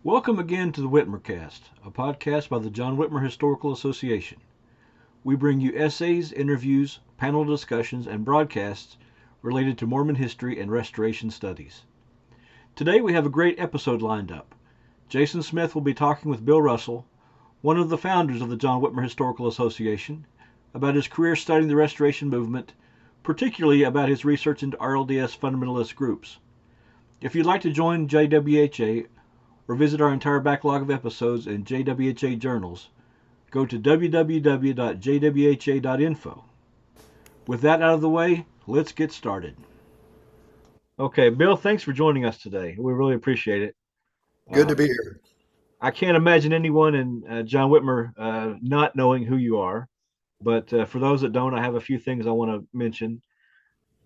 Welcome again to the Whitmercast, a podcast by the John Whitmer Historical Association. We bring you essays, interviews, panel discussions, and broadcasts related to Mormon history and restoration studies. Today we have a great episode lined up. Jason Smith will be talking with Bill Russell, one of the founders of the John Whitmer Historical Association, about his career studying the Restoration Movement, particularly about his research into RLDS fundamentalist groups. If you'd like to join JWHA or visit our entire backlog of episodes in JWHA journals, go to www.jwha.info. With that out of the way, let's get started. Okay, Bill, thanks for joining us today. We really appreciate it. Good to be here. I can't imagine anyone in John Whitmer not knowing who you are, but for those that don't, I have a few things I want to mention.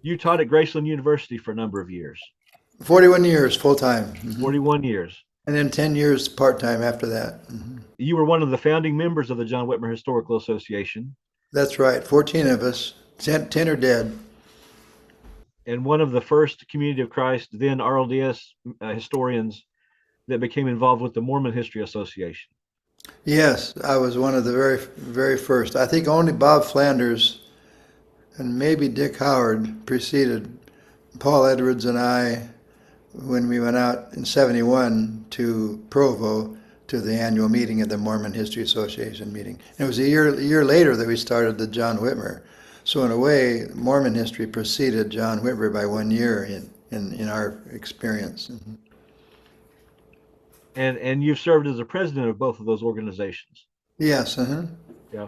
You taught at Graceland University for a number of years. 41 years full-time. 41 years. And then 10 years part-time after that. You were one of the founding members of the John Whitmer Historical Association. That's right, 14 of us. 10 are dead. And one of the first Community of Christ, then RLDS historians that became involved with the Mormon History Association. Yes, I was one of the very, very first. I think only Bob Flanders and maybe Dick Howard preceded Paul Edwards and I when we went out in 71 to Provo to the annual meeting of the Mormon History Association meeting. And it was a year later that we started the John Whitmer. So in a way, Mormon history preceded John Whitmer by 1 year in our experience. And you've served as a president of both of those organizations. Yes. Yeah.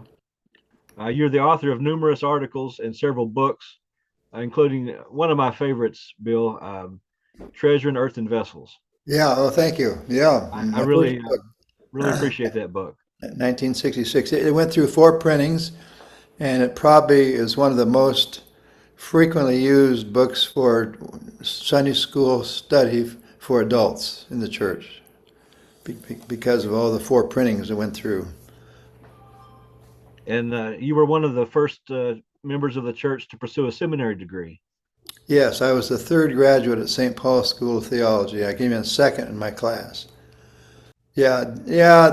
You're the author of numerous articles and several books, including one of my favorites, Bill, Treasure in Earthen Vessels. Yeah. Oh, thank you. Yeah. I really appreciate that book. 1966. It went through 4 printings, and it probably is one of the most frequently used books for Sunday school study for adults in the church because of all the 4 printings that went through. And you were one of the first members of the church to pursue a seminary degree. Yes, I was the 3rd graduate at St. Paul's School of Theology. I came in 2nd in my class. Yeah,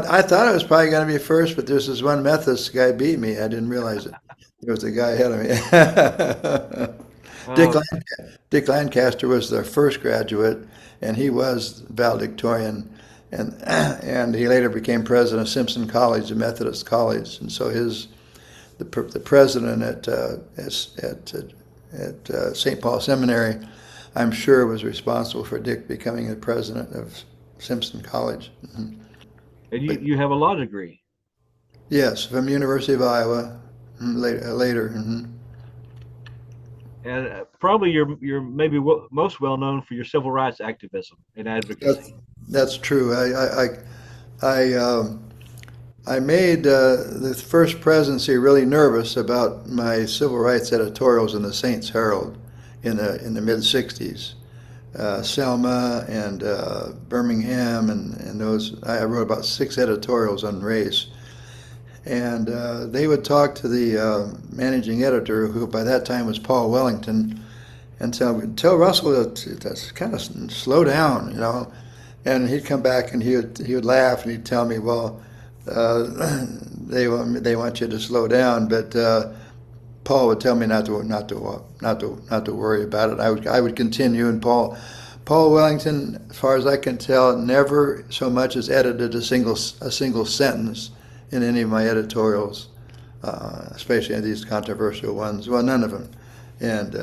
I thought I was probably going to be first, but there's this one Methodist guy beat me. I didn't realize it. There was a guy ahead of me. Dick Lancaster was the first graduate, and he was valedictorian, and he later became president of Simpson College, a Methodist college, and so the president at St. Paul Seminary, I'm sure, was responsible for Dick becoming the president of Simpson College. And you have a law degree. Yes, from University of Iowa later. And probably you're maybe most well known for your civil rights activism and advocacy. That's true. I made the first presidency really nervous about my civil rights editorials in the Saints Herald in the mid-60s. Selma and Birmingham and those. I wrote about 6 editorials on race. And they would talk to the managing editor, who by that time was Paul Wellington, and tell Russell to kind of slow down, And he'd come back and he would laugh and he'd tell me, well, they want you to slow down, but Paul would tell me not to worry about it. I would continue, and Paul Wellington, as far as I can tell, never so much as edited a single sentence in any of my editorials, especially in these controversial ones. Well, none of them, and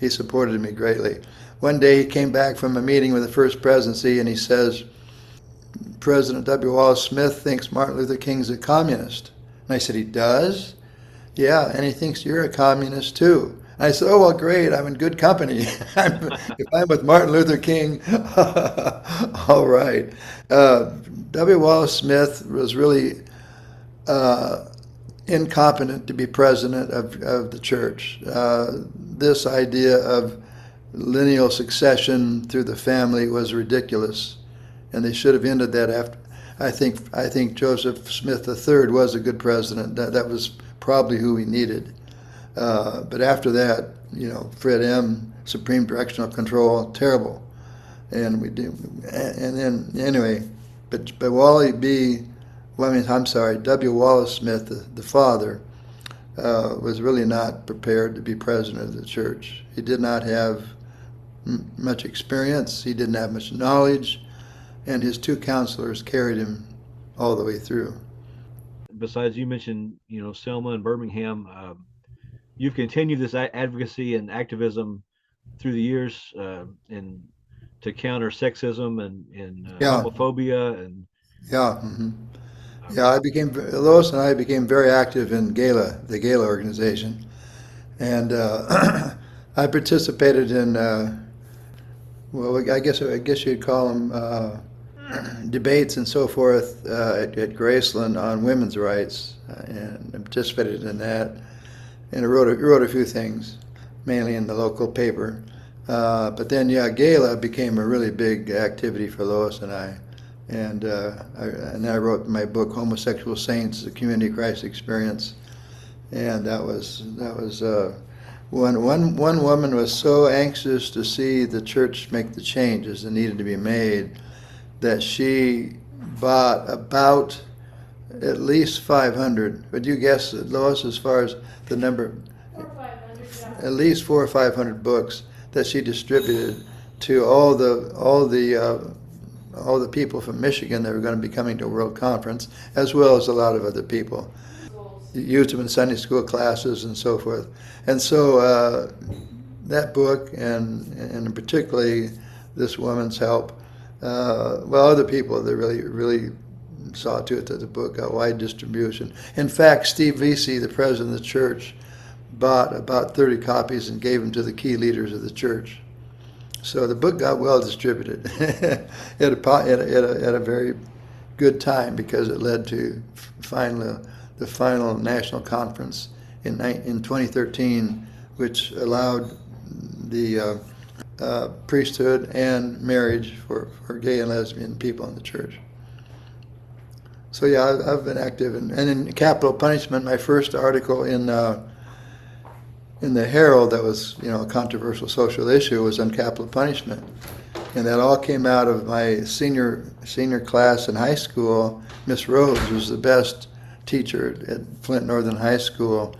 he supported me greatly. One day he came back from a meeting with the First Presidency, and he says, President W. Wallace Smith thinks Martin Luther King's a communist. And I said, he does? Yeah, and he thinks you're a communist too. And I said, oh, well, great, I'm in good company. If I'm with Martin Luther King, all right. W. Wallace Smith was really incompetent to be president of the church. This idea of lineal succession through the family was ridiculous, and they should have ended that after. I think Joseph Smith III was a good president. That was probably who we needed. But after that, Fred M., Supreme Directional Control, terrible. and we did, and then anyway, but Wally B. Well, I mean, I'm sorry, W. Wallace Smith, the father, was really not prepared to be president of the church. He did not have much experience. He didn't have much knowledge, and his two counselors carried him all the way through. Besides, you mentioned, Selma and Birmingham. You've continued this advocacy and activism through the years, and to counter sexism and Yeah, homophobia and yeah, yeah. Lois and I became very active in Gala, the Gala organization, and I participated in. Well, I guess you'd call them debates and so forth at Graceland on women's rights, and I participated in that. And I wrote a few things, mainly in the local paper. But then, Gala became a really big activity for Lois and I. And I wrote my book, Homosexual Saints: The Community Christ Experience. And that was one woman was so anxious to see the church make the changes that needed to be made that she bought about at least 500. Would you guess, Lois, as far as the number? 400 or 500, yeah. At least 400 or 500 books that she distributed to all the people from Michigan that were going to be coming to a World Conference, as well as a lot of other people. Used them in Sunday school classes and so forth. And so that book, and particularly this woman's help, other people that really saw to it that the book got wide distribution. In fact, Steve Vesey, the president of the church, bought about 30 copies and gave them to the key leaders of the church. So the book got well distributed at a very good time, because it led to the final national conference in 2013, which allowed the priesthood and marriage for gay and lesbian people in the church. So I've been active, and in capital punishment, my first article in the Herald that was a controversial social issue was on capital punishment, and that all came out of my senior class in high school. Miss Rhodes was the best teacher at Flint Northern High School,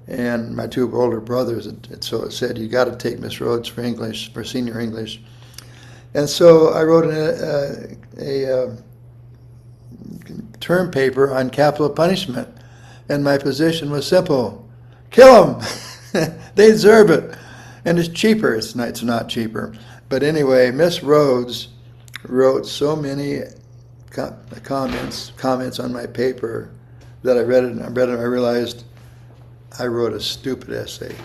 and my two older brothers. So it said, you got to take Miss Rhodes for English, for senior English. And so I wrote a term paper on capital punishment, and my position was simple: kill them. They deserve it, and it's cheaper. It's not cheaper, but anyway, Miss Rhodes wrote so many comments on my paper that I read it and I realized I wrote a stupid essay,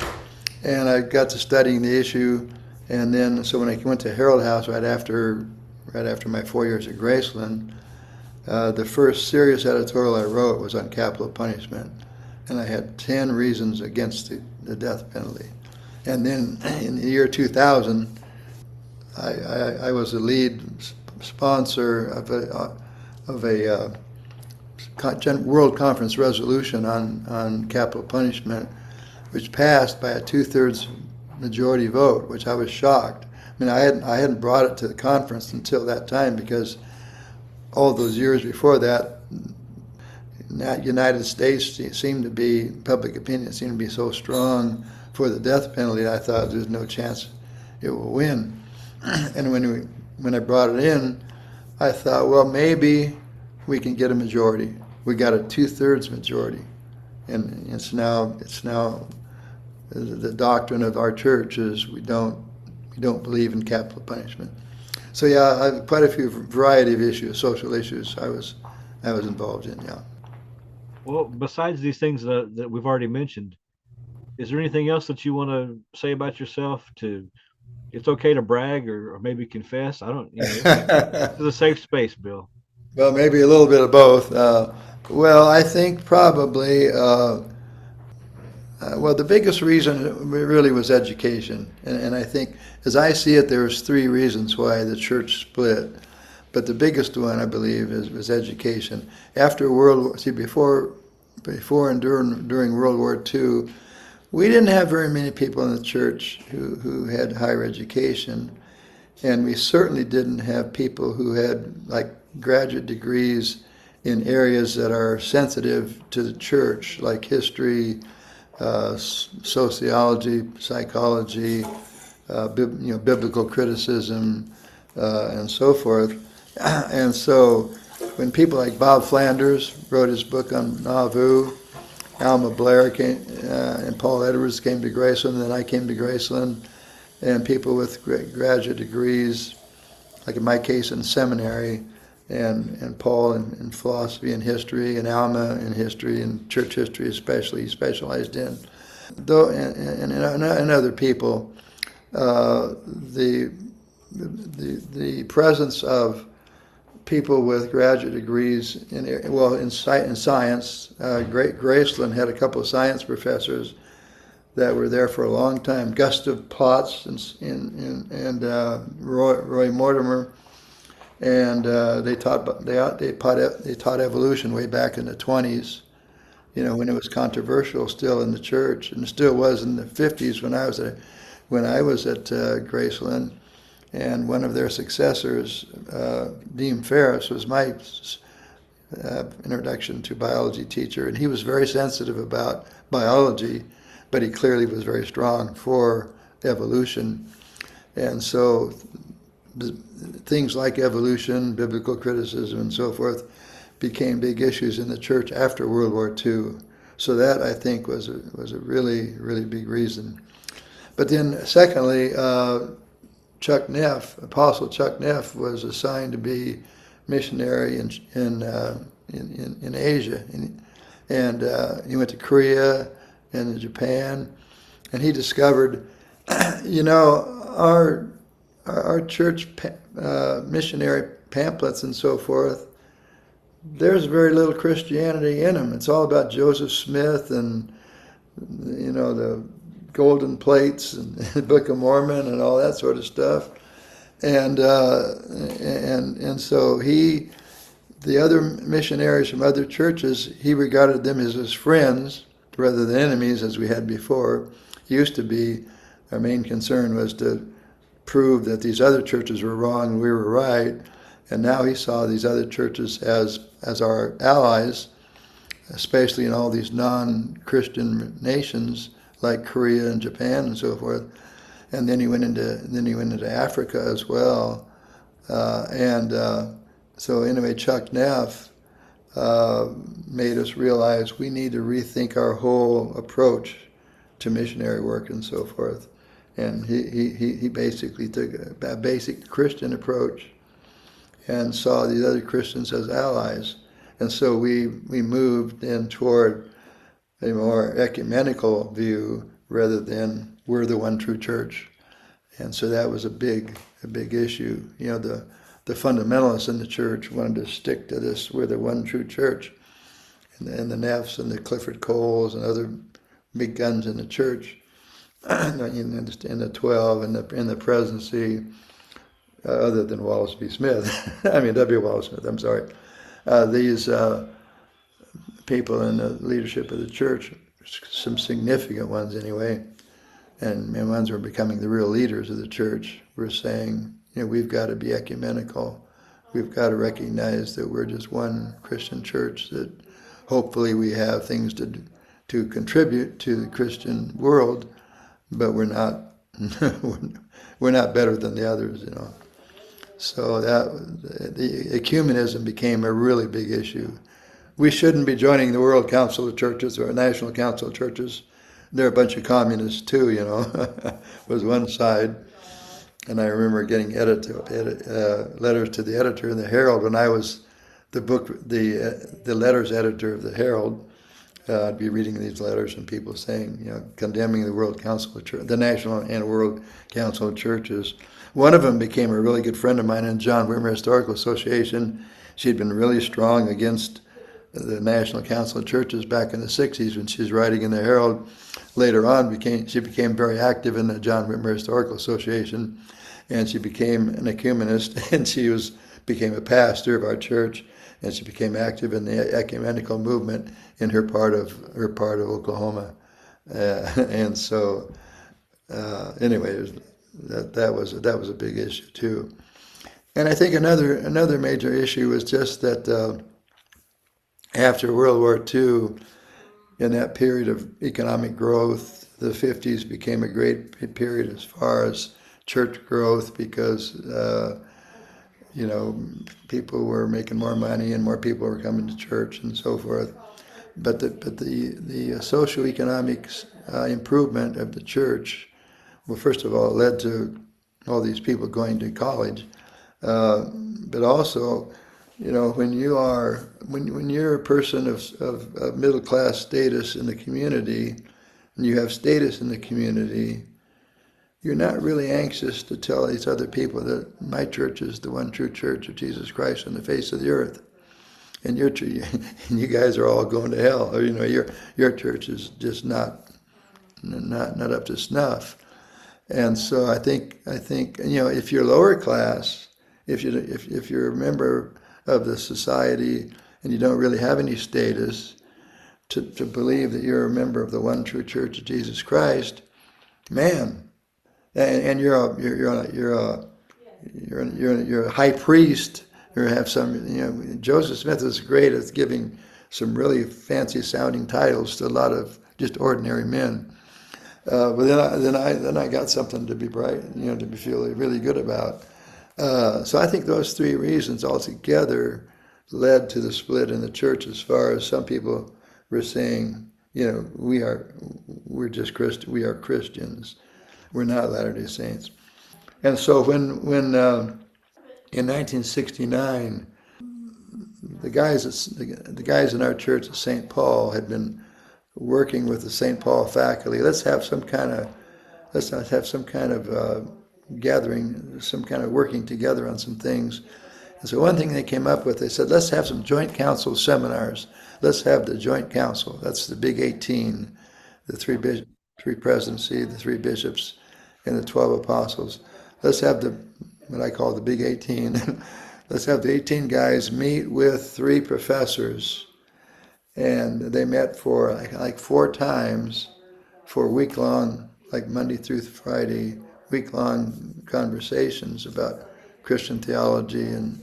and I got to studying the issue. And then, so when I went to Herald House right after my 4 years at Graceland, the first serious editorial I wrote was on capital punishment, and I had 10 reasons against the death penalty. And then in the year 2000, I was the lead sponsor of a World Conference resolution on capital punishment, which passed by a 2/3 majority vote, which I was shocked. I mean, I hadn't brought it to the conference until that time, because all those years before that, United States public opinion seemed to be so strong for the death penalty, I thought there's no chance it will win. And when I brought it in, I thought, well, maybe we can get a majority. We got a 2/3 majority, and it's now the doctrine of our church is we don't believe in capital punishment. So I have quite a few variety of issues, social issues I was involved in. Yeah. Well, besides these things that we've already mentioned, is there anything else that you want to say about yourself? It's okay to brag or maybe confess. I don't. This is a safe space, Bill. Well, maybe a little bit of both. Well, I think probably. Well, the biggest reason really was education, and I think, as I see it, there's 3 reasons why the church split. But the biggest one, I believe, was education. After before and during World War II, we didn't have very many people in the church who had higher education, And we certainly didn't have people who had like graduate degrees in areas that are sensitive to the church, like history, sociology, psychology, biblical criticism, and so forth. And so when people like Bob Flanders wrote his book on Nauvoo, Alma Blair came, and Paul Edwards came to Graceland, and then I came to Graceland, and people with graduate degrees, like in my case in seminary, and Paul in philosophy and history, and Alma in history and church history especially, he specialized in. Though, and other people, the presence of people with graduate degrees in science. Graceland had a couple of science professors that were there for a long time. Gustav Potts and Roy Mortimer, and they taught evolution way back in the 20s. When it was controversial still in the church, and it still was in the 50s when I was at Graceland. And one of their successors, Dean Ferris, was my introduction to biology teacher, and he was very sensitive about biology, but he clearly was very strong for evolution. And so things like evolution, biblical criticism, and so forth became big issues in the church after World War II. So that, I think, was a really, really big reason. But then, secondly, Chuck Neff, Apostle Chuck Neff, was assigned to be missionary in Asia, and he went to Korea and to Japan, and he discovered, our church missionary pamphlets and so forth. There's very little Christianity in them. It's all about Joseph Smith and the golden plates and the Book of Mormon and all that sort of stuff, and so the other missionaries from other churches, he regarded them as his friends rather than enemies, as we had before. Used to be, our main concern was to prove that these other churches were wrong and we were right, and now he saw these other churches as our allies, especially in all these non-Christian nations like Korea and Japan and so forth. And then he went into Africa as well. So anyway, Chuck Neff made us realize we need to rethink our whole approach to missionary work and so forth. And he basically took a basic Christian approach and saw these other Christians as allies. And so we moved in toward a more ecumenical view rather than we're the one true church. And so that was a big issue. The fundamentalists in the church wanted to stick to this, we're the one true church. And the Neffs and the Clifford Coles and other big guns in the church, in the 12 and in the presidency, other than Wallace B. Smith, W. Wallace Smith, I'm sorry. These people in the leadership of the church, some significant ones anyway, and ones who are becoming the real leaders of the church, were saying, we've got to be ecumenical. We've got to recognize that we're just one Christian church, that hopefully we have things to contribute to the Christian world, but we're not better than the others, So the ecumenism became a really big issue. We shouldn't be joining the World Council of Churches or National Council of Churches. They're a bunch of communists too, was one side. And I remember getting letters to the editor in the Herald when I was the letters editor of the Herald. I'd be reading these letters and people saying, condemning the World Council of Churches, the National and World Council of Churches. One of them became a really good friend of mine in John Whitmer Historical Association. She'd been really strong against the National Council of Churches back in the 60s when she was writing in the Herald. Later on, she became very active in the John Whitmer Historical Association, and she became an ecumenist, and she became a pastor of our church, and she became active in the ecumenical movement in her part of Oklahoma. And so, anyway, that was a big issue too. And I think another major issue was just that after World War II, in that period of economic growth, the 50s became a great period as far as church growth because people were making more money and more people were coming to church and so forth. But the socioeconomic improvement of the church, well, first of all, led to all these people going to college, but also, when you're a person of middle class status in the community, and you have status in the community, you're not really anxious to tell these other people that my church is the one true church of Jesus Christ on the face of the earth, and you guys are all going to hell, or your church is just not up to snuff. And so I think if you're lower class, if you're a member of the society and you don't really have any status, to believe that you're a member of the one true church of Jesus Christ, man, and you're a high priest, you have some, Joseph Smith is great at giving some really fancy sounding titles to a lot of just ordinary men. But then I got something to be bright, to be feeling really good about. So I think those three reasons altogether led to the split in the church, as far as some people were saying, we are Christians, we're not Latter-day Saints. And so when in 1969, the guys in our church at St. Paul had been working with the St. Paul faculty. Let's have some kind of gathering, some kind of working together on some things. And so one thing they came up with, they said, let's have some joint council seminars. Let's have the joint council. That's the Big 18, the three presidency, the 3 bishops, and the 12 apostles. Let's have what I call the Big 18. Let's have the 18 guys meet with 3 professors. And they met for like 4 times for week-long, like Monday through Friday, week-long conversations about Christian theology and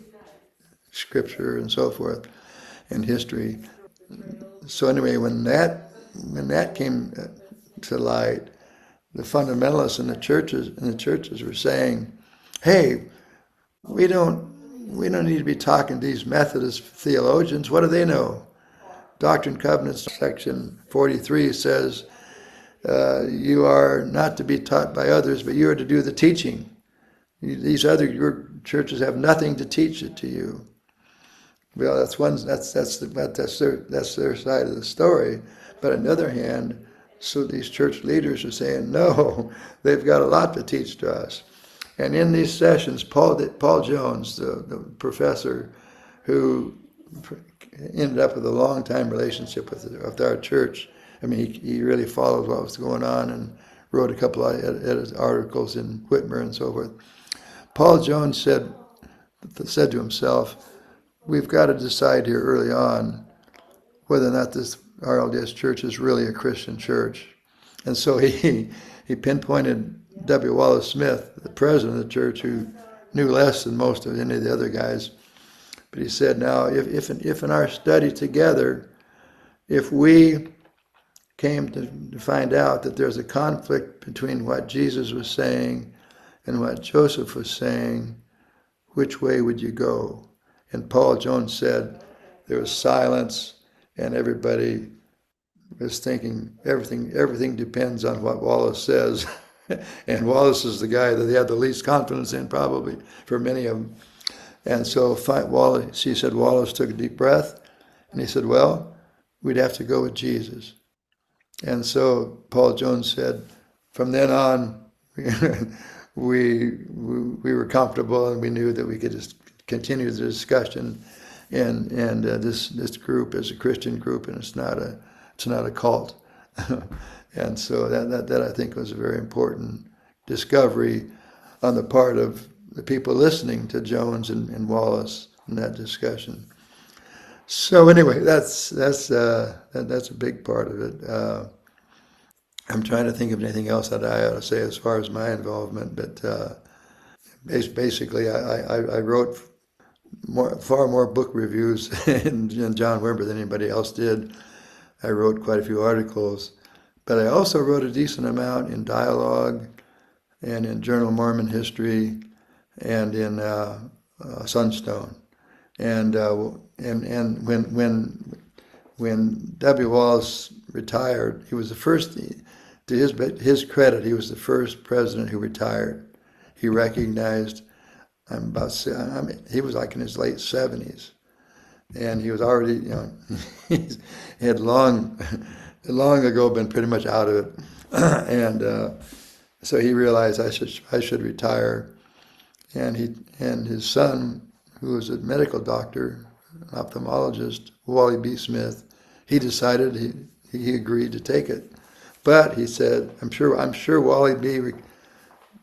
scripture and so forth, and history. So anyway, when that came to light, the fundamentalists in the churches were saying, "Hey, we don't need to be talking to these Methodist theologians. What do they know? Doctrine and Covenants, section 43 says, you are not to be taught by others, but you are to do the teaching. Your churches have nothing to teach it to you." Well, that's their side of the story. But on the other hand, so these church leaders are saying, no, they've got a lot to teach to us. And in these sessions, Paul Jones, the professor who ended up with a long-time relationship with our church. I mean, he really followed what was going on and wrote a couple of articles in Whitmer and so forth. Paul Jones said to himself, we've got to decide here early on whether or not this RLDS church is really a Christian church. And so he pinpointed W. Wallace Smith, the president of the church, who knew less than most of any of the other guys. But he said, now, if in our study together, if we came to find out that there's a conflict between what Jesus was saying and what Joseph was saying, which way would you go? And Paul Jones said there was silence, and everybody was thinking everything depends on what Wallace says. And Wallace is the guy that they had the least confidence in, probably, for many of them. And so Wallace took a deep breath, and he said, well, we'd have to go with Jesus. And so Paul Jones said, from then on, we were comfortable, and we knew that we could just continue the discussion. And this group is a Christian group, and it's not a cult. And so that I think was a very important discovery on the part of the people listening to Jones and Wallace in that discussion. So anyway, that's a big part of it. I'm trying to think of anything else that I ought to say as far as my involvement, but basically I wrote far more book reviews in John Whitmer than anybody else did. I wrote quite a few articles, but I also wrote a decent amount in dialogue and in Journal of Mormon History and in Sunstone. And when W. Wallace retired, he was the first. To his credit, he was the first president who retired. He recognized he was like in his late 70s, and he was already, he had long ago been pretty much out of it, and so he realized I should retire, and his son, who was a medical doctor, an ophthalmologist, Wally B. Smith, he decided he agreed to take it, but he said, I'm sure Wally B.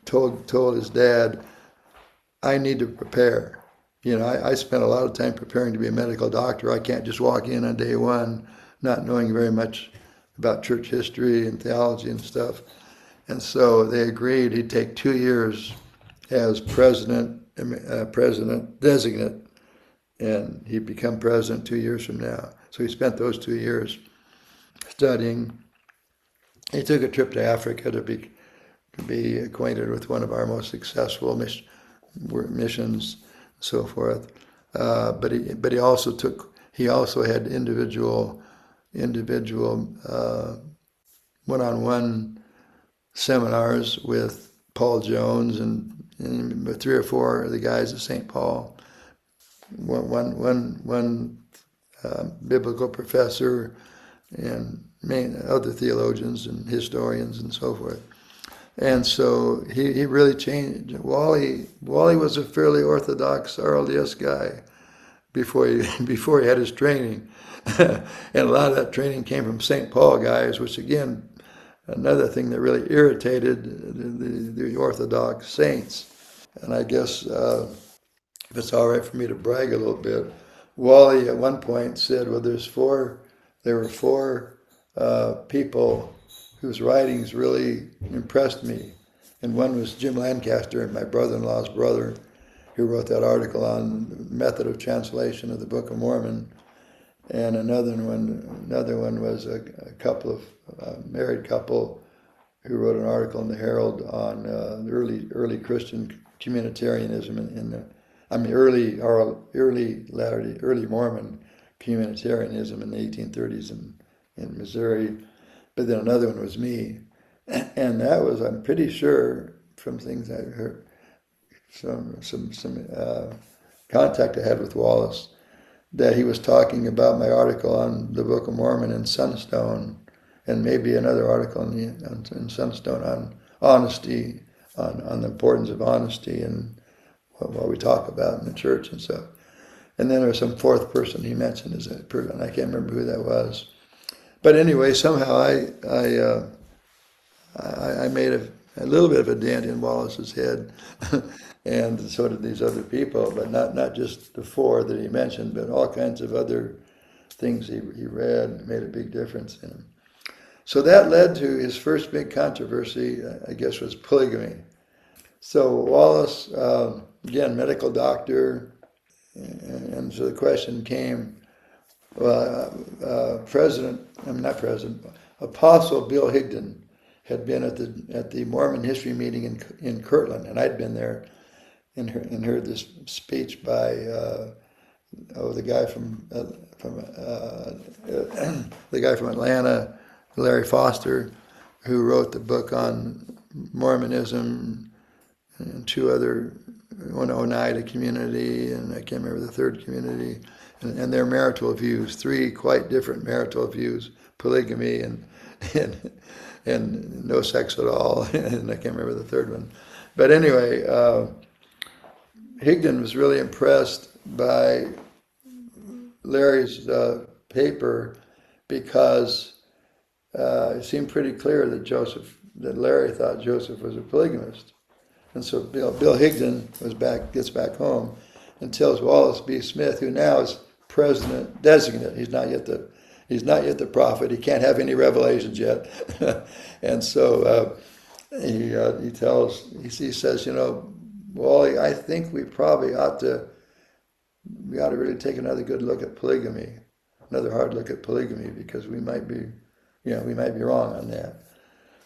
told his dad, I need to prepare. I spent a lot of time preparing to be a medical doctor. I can't just walk in on day one not knowing very much about church history and theology and stuff. And so they agreed he'd take 2 years as president designate, and he'd become president 2 years from now. So he spent those 2 years studying. He took a trip to Africa to be acquainted with one of our most successful missions, and so forth. But he also had individual one-on-one seminars with Paul Jones and 3 or 4 of the guys at St. Paul. One biblical professor and other theologians and historians and so forth. And so he really changed. Wally was a fairly orthodox RLDS guy before he had his training. And a lot of that training came from St. Paul guys, which again, another thing that really irritated the Orthodox saints. And I guess if it's all right for me to brag a little bit, Wally at one point said, well, there were four people whose writings really impressed me. And one was Jim Lancaster, my brother-in-law's brother, who wrote that article on the method of translation of the Book of Mormon. And another one was a married couple who wrote an article in the Herald on early Christian communitarianism early Mormon communitarianism in the 1830s in Missouri. But then another one was me, and that was, I'm pretty sure from things I heard, some contact I had with Wallace, that he was talking about my article on the Book of Mormon in Sunstone, and maybe another article in Sunstone on honesty, on the importance of honesty and what we talk about in the church and stuff. And then there was some fourth person he mentioned as a person, I can't remember who that was. But anyway, somehow I made a little bit of a dent in Wallace's head, and so did these other people, but not just the four that he mentioned, but all kinds of other things he read made a big difference in him. So that led to his first big controversy, I guess, was polygamy. So Wallace, again, medical doctor, and so the question came, Apostle Bill Higdon had been at the Mormon history meeting in Kirtland, and I'd been there and heard this speech by the guy from Atlanta, Larry Foster, who wrote the book on Mormonism, and two other, Oneida community, and I can't remember the third community, and their marital views, 3 quite different marital views, polygamy and no sex at all, and I can't remember the third one. But anyway, Higdon was really impressed by Larry's paper because it seemed pretty clear that Larry thought Joseph was a polygamist. And so Bill Higdon gets back home and tells Wallace B. Smith, who now is president designate. He's not yet He's not yet the prophet. He can't have any revelations yet. And so he says, Wally, I think we probably ought to really take another good look at polygamy, another hard look at polygamy, because we might be wrong on that.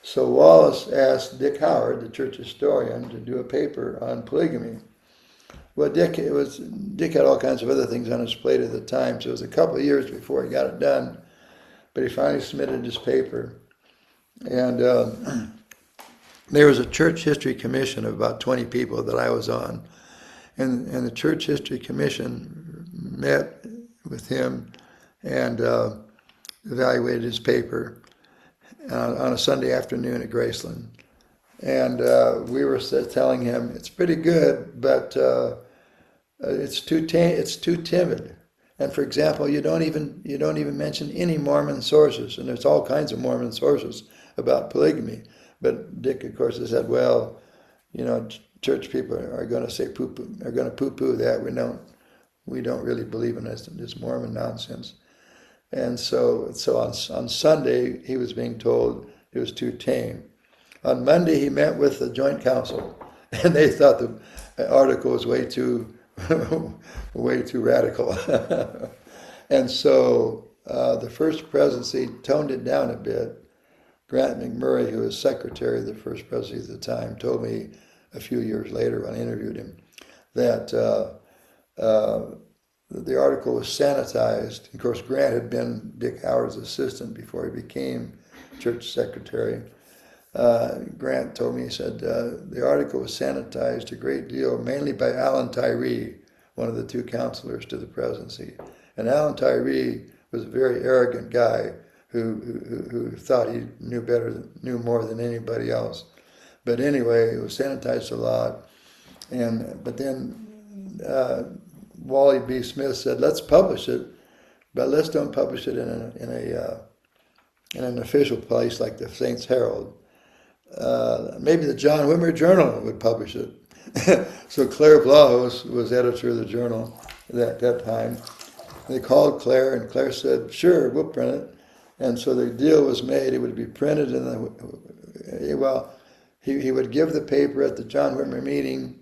So Wallace asked Dick Howard, the church historian, to do a paper on polygamy. Well, Dick had all kinds of other things on his plate at the time, so it was a couple of years before he got it done. But he finally submitted his paper. And there was a church history commission of about 20 people that I was on. And the church history commission met with him and evaluated his paper on a Sunday afternoon at Graceland. And we were telling him, it's pretty good, but it's too timid. And for example, you don't even mention any Mormon sources, and there's all kinds of Mormon sources about polygamy. But Dick, of course, has said, well, church people are going to say poo-poo that. We don't really believe in this Mormon nonsense. And so on Sunday, he was being told it was too tame. On Monday, he met with the Joint Council, and they thought the article was way too radical. And so the First Presidency toned it down a bit. Grant McMurray, who was secretary of the First Presidency at the time, told me a few years later when I interviewed him that the article was sanitized. Of course, Grant had been Dick Howard's assistant before he became church secretary. Grant told me, he said, the article was sanitized a great deal, mainly by Alan Tyree, one of the two counselors to the presidency. And Alan Tyree was a very arrogant guy who thought he knew more than anybody else. But anyway, it was sanitized a lot. But then Wally B. Smith said, let's publish it, but let's don't publish it in an official place like the Saints Herald. Maybe the John Whitmer Journal would publish it. So Claire Vlahos was editor of the Journal at that time. They called Claire, and Claire said, sure, we'll print it. And so the deal was made. It would be printed he would give the paper at the John Whitmer meeting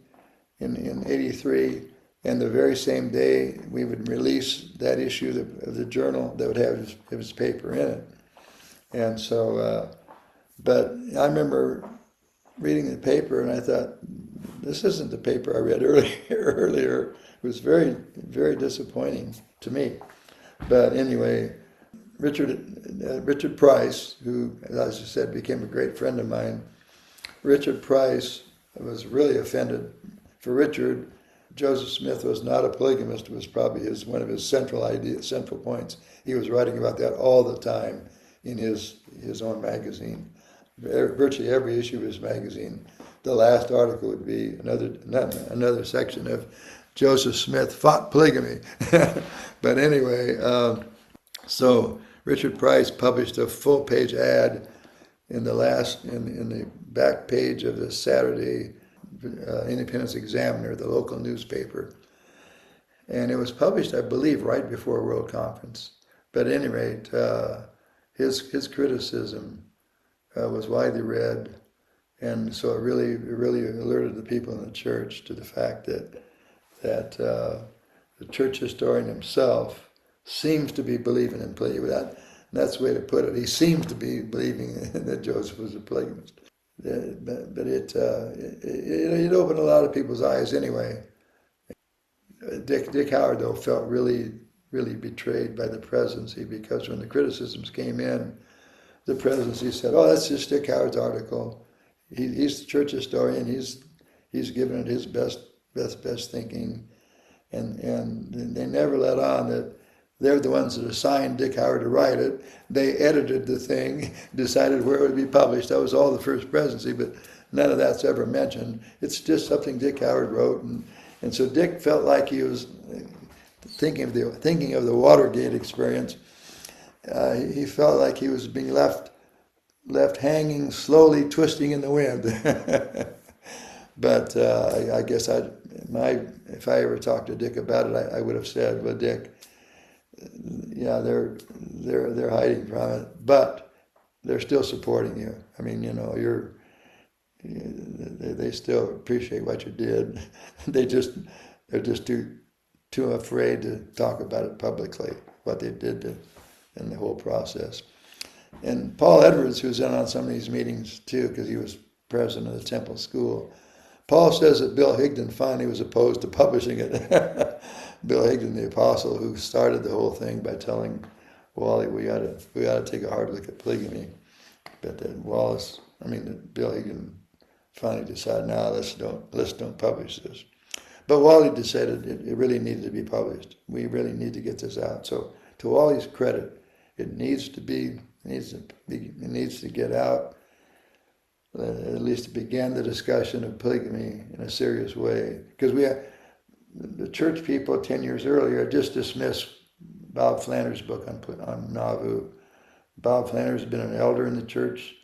in 83, and the very same day we would release that issue of the Journal that would have his paper in it. And so, but I remember reading the paper, and I thought, this isn't the paper I read earlier. It was very, very disappointing to me. But anyway, Richard Price, who, as I said, became a great friend of mine, Richard Price was really offended. For Richard, Joseph Smith was not a polygamist. It was probably one of his central points. He was writing about that all the time in his own magazine. Virtually every issue of his magazine, the last article would be another section of Joseph Smith fought polygamy. But anyway, so Richard Price published a full-page ad in the back page of the Saturday Independence Examiner, the local newspaper. And it was published, I believe, right before World Conference. But at any rate, his criticism was widely read, and so it really alerted the people in the church to the fact that the church historian himself seems to be believing in polygamy. That's the way to put it. He seems to be believing that Joseph was a polygamist. But it opened a lot of people's eyes anyway. Dick Howard, though, felt really, really betrayed by the presidency, because when the criticisms came in, the presidency said, "Oh, that's just Dick Howard's article. He's the church historian. He's given it his best thinking," and they never let on that they're the ones that assigned Dick Howard to write it. They edited the thing, decided where it would be published. That was all the First Presidency, but none of that's ever mentioned. It's just something Dick Howard wrote, and so Dick felt like he was thinking of the Watergate experience. He felt like he was being left hanging, slowly twisting in the wind. But I guess if I ever talked to Dick about it, I would have said, "Well, Dick, yeah, they're hiding from it, but they're still supporting you. I mean, they still appreciate what you did. They're just too afraid to talk about it publicly, what they did in the whole process. And Paul Edwards, who's in on some of these meetings too, because he was president of the Temple School, Paul says that Bill Higdon finally was opposed to publishing it. Bill Higdon, the apostle, who started the whole thing by telling Wally, we got to take a hard look at polygamy. But then Bill Higdon finally decided, no, let's don't publish this. But Wally decided it really needed to be published. We really need to get this out. So to Wally's credit, it needs to get out. At least to begin the discussion of polygamy in a serious way. Because the church people 10 years earlier just dismissed Bob Flanders' book on Nauvoo. Bob Flanders has been an elder in the church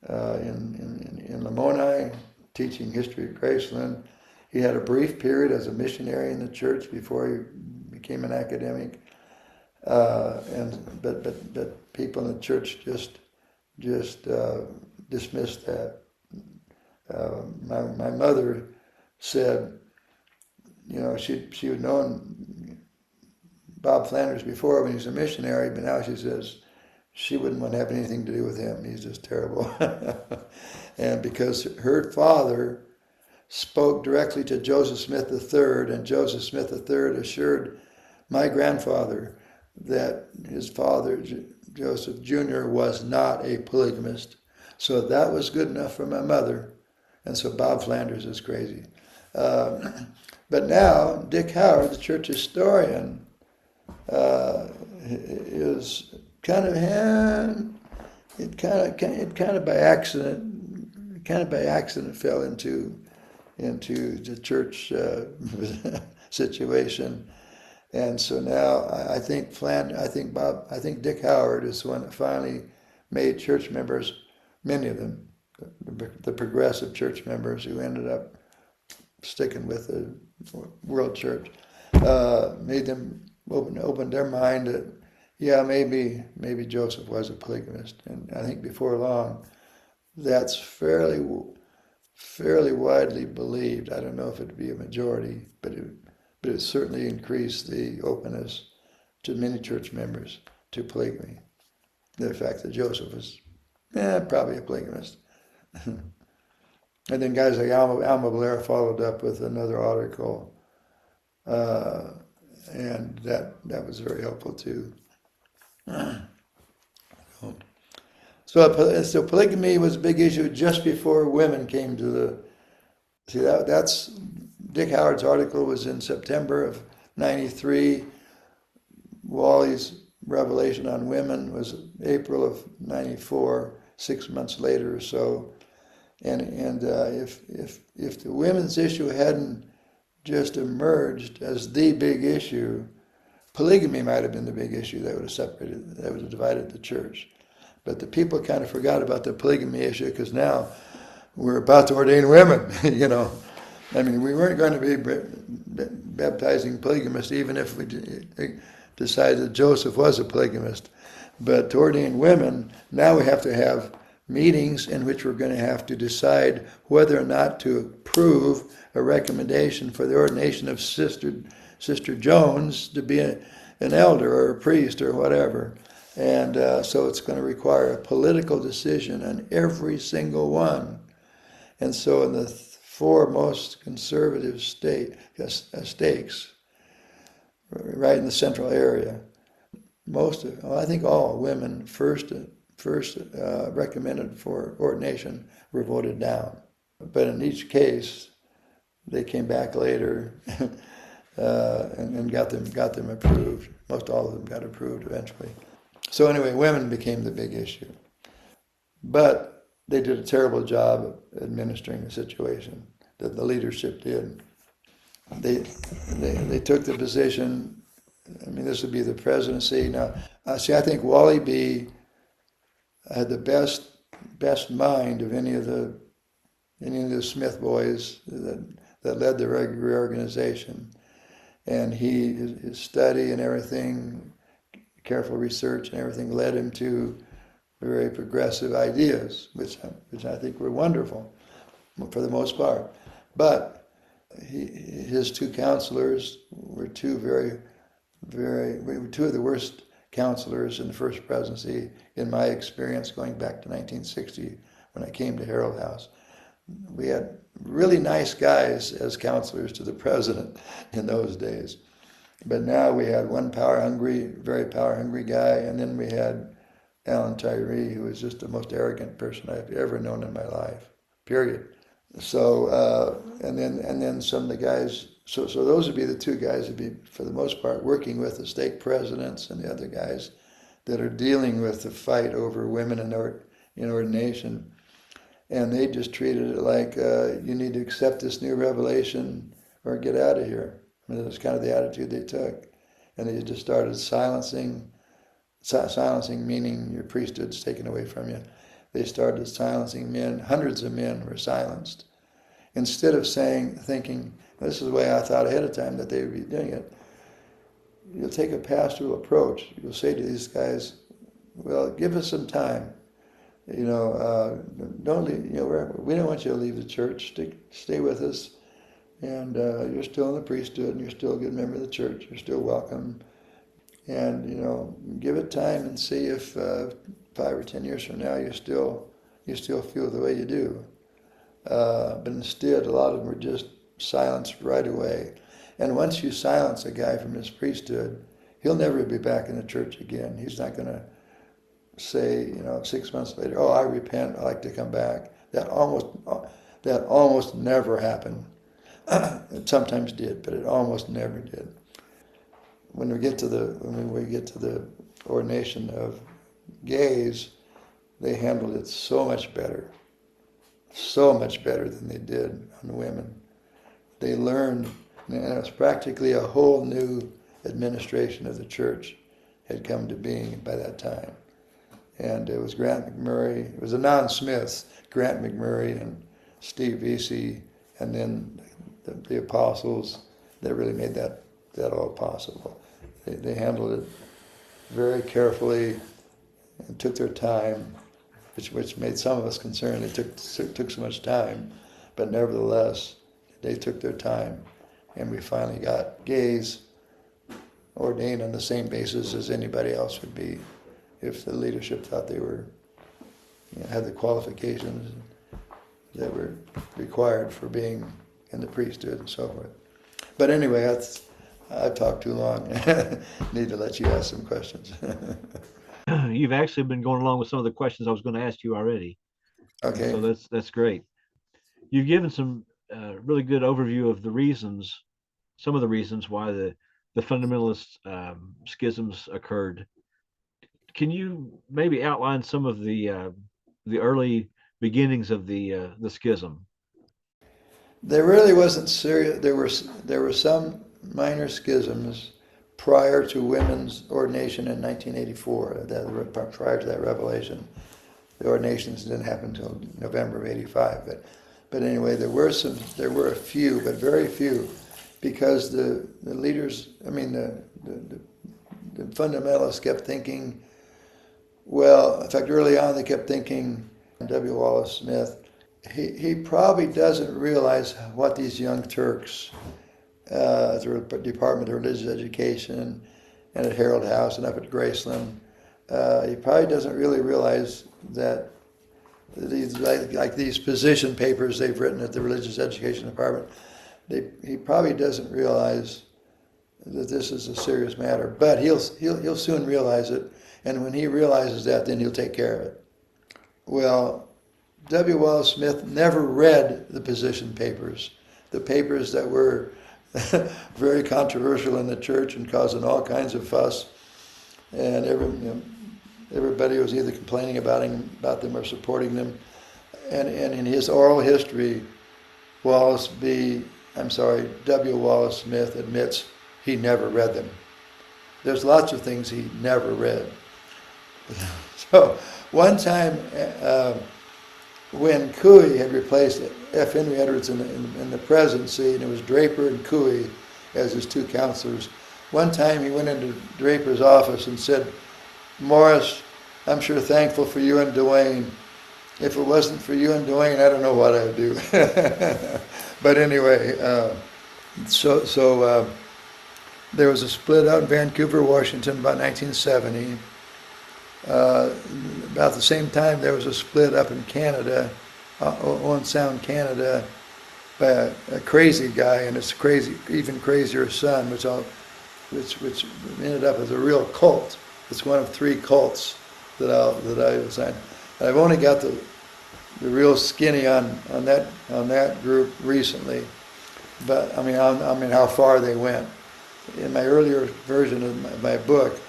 in Lamoni, teaching history at Graceland. He had a brief period as a missionary in the church before he became an academic. But people in the church just dismissed that. My mother said, she had known Bob Flanders before when he was a missionary, but now she says she wouldn't want to have anything to do with him. He's just terrible. And because her father spoke directly to Joseph Smith III, and Joseph Smith III assured my grandfather that his father, Joseph Jr., was not a polygamist. So that was good enough for my mother. And so Bob Flanders is crazy. But now Dick Howard, the church historian, is kind of by accident fell into the church situation. And so now I think Dick Howard is the one that finally made church members, many of them, the progressive church members who ended up sticking with the world church, made them open their mind that, yeah, maybe Joseph was a polygamist. And I think before long, that's fairly widely believed. I don't know if it'd be a majority, but it certainly increased the openness to many church members to polygamy. The fact that Joseph was probably a polygamist. And then guys like Alma Blair followed up with another article, and that was very helpful too. So polygamy was a big issue just before women came to the. See, that's Dick Howard's article was in September of '93. Wally's revelation on women was April of '94, 6 months later or so. And if the women's issue hadn't just emerged as the big issue, polygamy might have been the big issue that would have divided the church. But the people kind of forgot about the polygamy issue because now we're about to ordain women, I mean, we weren't going to be baptizing polygamists even if we decided that Joseph was a polygamist. But to ordain women, now we have to have meetings in which we're going to have to decide whether or not to approve a recommendation for the ordination of Sister Jones to be an elder or a priest or whatever. And so it's going to require a political decision on every single one. And so in the four most conservative stakes, right in the central area, I think all women first recommended for ordination were voted down. But in each case, they came back later and got them approved. Most all of them got approved eventually. So anyway, women became the big issue. But they did a terrible job of administering the situation, that the leadership did. They took the position, this would be the presidency. Now, I think Wally B. had the best mind of any of the Smith boys that led the reorganization, and his study and everything careful research and everything led him to very progressive ideas, which I think were wonderful for the most part. But his two counselors were two of the worst counselors in the first presidency, in my experience, going back to 1960 when I came to Herald House. We had really nice guys as counselors to the president in those days. But now we had one very power-hungry guy, and then we had Alan Tyree, who was just the most arrogant person I've ever known in my life, period. So, and then some of the guys, so those would be the two guys that would be, for the most part, working with the stake presidents and the other guys that are dealing with the fight over women in ordination. And they just treated it like, you need to accept this new revelation or get out of here. I mean, that was kind of the attitude they took. And they just started silencing, meaning your priesthood's taken away from you. They started silencing men. Hundreds of men were silenced. Instead of thinking, this is the way I thought ahead of time that they would be doing it, you'll take a pastoral approach. You'll say to these guys, well, give us some time. Don't leave, we don't want you to leave the church. Stay with us. And you're still in the priesthood, and you're still a good member of the church. You're still welcome. And, give it time and see if 5 or 10 years from now you still feel the way you do. But instead, a lot of them were just silenced right away. And once you silence a guy from his priesthood, he'll never be back in the church again. He's not going to say, 6 months later, oh, I repent, I'd like to come back. That almost never happened. It sometimes did, but it almost never did. When we get to the ordination of gays, they handled it so much better than they did on women. They learned, and it was practically a whole new administration of the church had come to being by that time. And it was Grant McMurray, it was the non-Smiths, Grant McMurray and Steve Vesey, and then the apostles that really made that all possible. They handled it very carefully and took their time, which made some of us concerned. It took so much time, but nevertheless, they took their time, and we finally got gays ordained on the same basis as anybody else would be if the leadership thought they were, had the qualifications that were required for being in the priesthood and so forth. But anyway, I've talked too long. Need to let you ask some questions. You've actually been going along with some of the questions I was going to ask you already. Okay. So that's great. You've given some really good overview of some of the reasons why the fundamentalist schisms occurred. Can you maybe outline some of the early beginnings of the schism? There really wasn't serious. There were some minor schisms prior to women's ordination in 1984. Prior to that revelation, the ordinations didn't happen until November of '85. But anyway, there were a few, but very few, because the leaders, the fundamentalists kept thinking. Well, in fact, early on they kept thinking. W. Wallace Smith. He probably doesn't realize what these young Turks at the Department of Religious Education and at Herald House and up at Graceland, he probably doesn't really realize that these like these position papers they've written at the Religious Education Department, he probably doesn't realize that this is a serious matter. But he'll soon realize it, and when he realizes that, then he'll take care of it. Well, W. Wallace Smith never read the position papers, the papers that were very controversial in the church and causing all kinds of fuss, and everybody was either complaining about them or supporting them. And in his oral history, W. Wallace Smith admits he never read them. There's lots of things he never read. So one time, when Cooey had replaced F. Henry Edwards in the presidency, and it was Draper and Cooey as his two counselors, One time he went into Draper's office and said, "Morris, I'm sure thankful for you and Dwayne. If it wasn't for you and Dwayne, I don't know what I'd do." But anyway, there was a split out in Vancouver, Washington, about 1970. About the same time, there was a split up in Canada, Owen Sound, Canada, by a crazy guy and his crazy, even crazier son, which ended up as a real cult. It's one of 3 cults that I was in. I've only got the real skinny on that group recently, but I mean how far they went. In my earlier version of my book,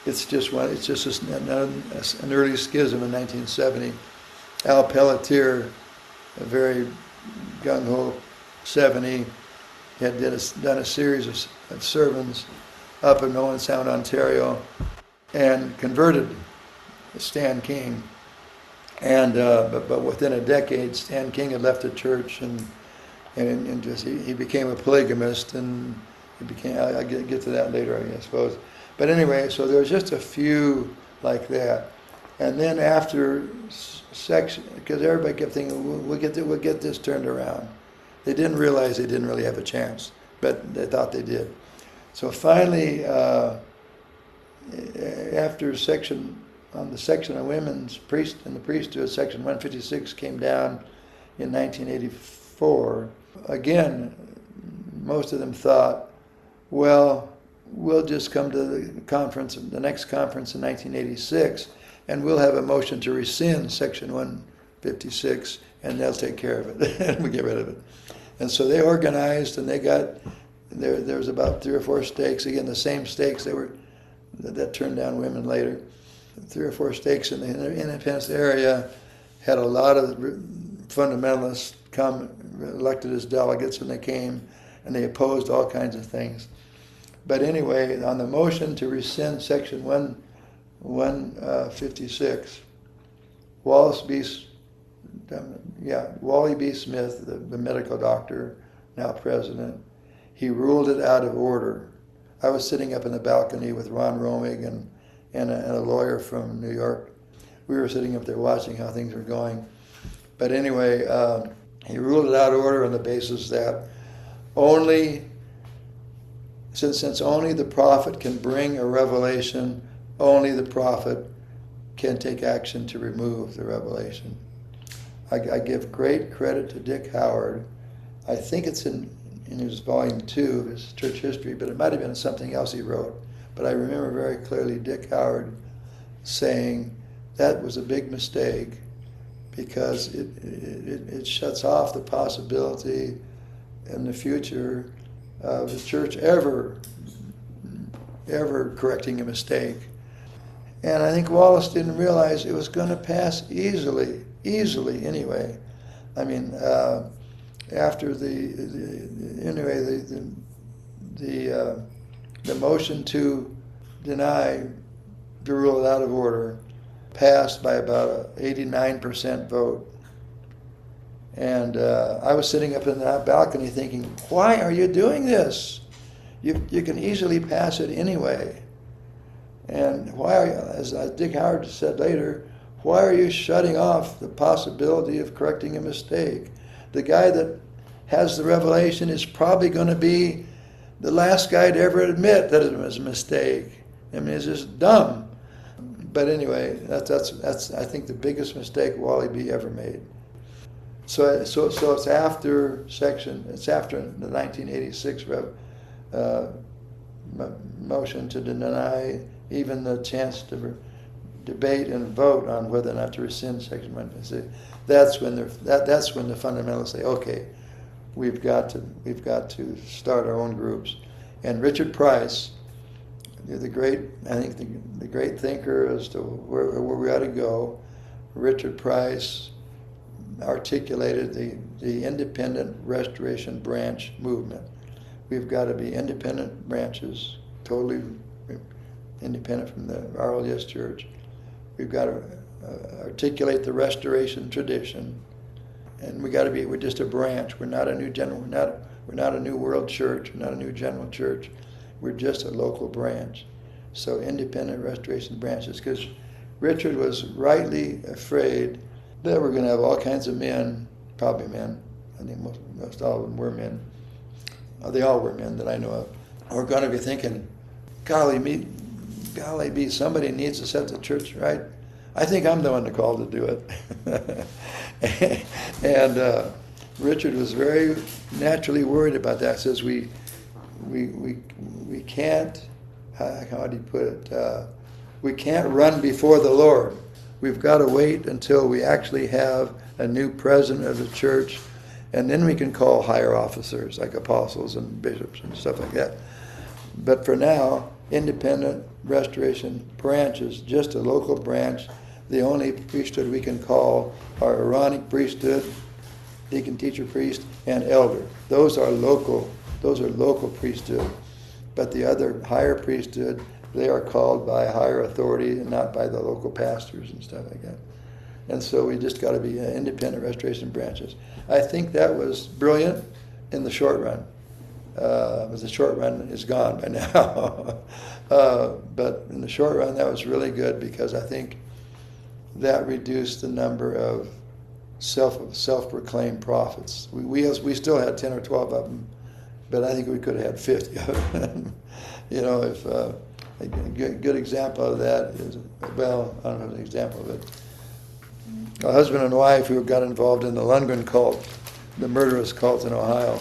it's just an early schism in 1970. Al Pelletier, a very gung-ho 70, had done a series of sermons up in Owen Sound, Ontario, and converted Stan King. And but within a decade, Stan King had left the church and just he became a polygamist, and he became. I'll get to that later, I suppose. But anyway, so there was just a few like that, and then after section, because everybody kept thinking we'll get this turned around. They didn't realize they didn't really have a chance, but they thought they did. So finally, after on the section of women's in the priesthood, section 156 came down in 1984. Again, most of them thought, well, we'll just come to the next conference in 1986, and we'll have a motion to rescind section 156, and they'll take care of it, and we get rid of it. And so they organized, and they got there was about 3 or 4 stakes. Again, the same stakes that turned down women later. 3 or 4 stakes in the independence area, had a lot of fundamentalists come, elected as delegates when they came, and they opposed all kinds of things. But anyway, on the motion to rescind section 156, Wally B. Smith, the medical doctor, now president, he ruled it out of order. I was sitting up in the balcony with Ron Romig and a lawyer from New York. We were sitting up there watching how things were going. But anyway, he ruled it out of order on the basis that since only the prophet can bring a revelation, only the prophet can take action to remove the revelation. I give great credit to Dick Howard. I think it's in his volume 2 of his church history, but it might have been something else he wrote. But I remember very clearly Dick Howard saying that was a big mistake because it shuts off the possibility in the future of the church ever correcting a mistake. And I think Wallace didn't realize it was going to pass easily anyway. I mean, after the motion to deny, to rule it out of order, passed by about an 89% vote. And I was sitting up in that balcony thinking, why are you doing this? You can easily pass it anyway. And why are you, as Dick Howard said later, why are you shutting off the possibility of correcting a mistake? The guy that has the revelation is probably going to be the last guy to ever admit that it was a mistake. I mean, it's just dumb. But anyway, that's I think the biggest mistake Wally B. ever made. So it's after the 1986 motion to deny even the chance to debate and vote on whether or not to rescind Section 156. That's when the fundamentalists say, okay, we've got to start our own groups. And Richard Price, the great thinker as to where we ought to go, Richard Price articulated the independent restoration branch movement. We've got to be independent branches, totally independent from the RLDS Church. We've got to articulate the restoration tradition, and we're just a branch. We're not a new general. We're not a new world church. We're not a new general church. We're just a local branch. So independent restoration branches, because Richard was rightly afraid that we're going to have all kinds of men, probably men, I think most all of them were men, they all were men that I know of, are going to be thinking, golly be, somebody needs to set the church right. I think I'm the one to call to do it. And Richard was very naturally worried about that. Says we can't, how do you put it? We can't run before the Lord. We've got to wait until we actually have a new president of the church, and then we can call higher officers like apostles and bishops and stuff like that. But for now, independent restoration branches, just a local branch. The only priesthood we can call are Aaronic priesthood, deacon, teacher, priest, and elder. Those are local priesthood. But the other higher priesthood, they are called by higher authority and not by the local pastors and stuff like that. And so we just got to be independent restoration branches. I think that was brilliant in the short run. But the short run is gone by now. But in the short run, that was really good, because I think that reduced the number of self-proclaimed prophets. We still had 10 or 12 of them, but I think we could have had 50 of them. If a good example of that is, well, I don't know an example of it. A husband and wife who got involved in the Lundgren cult, the murderous cult in Ohio.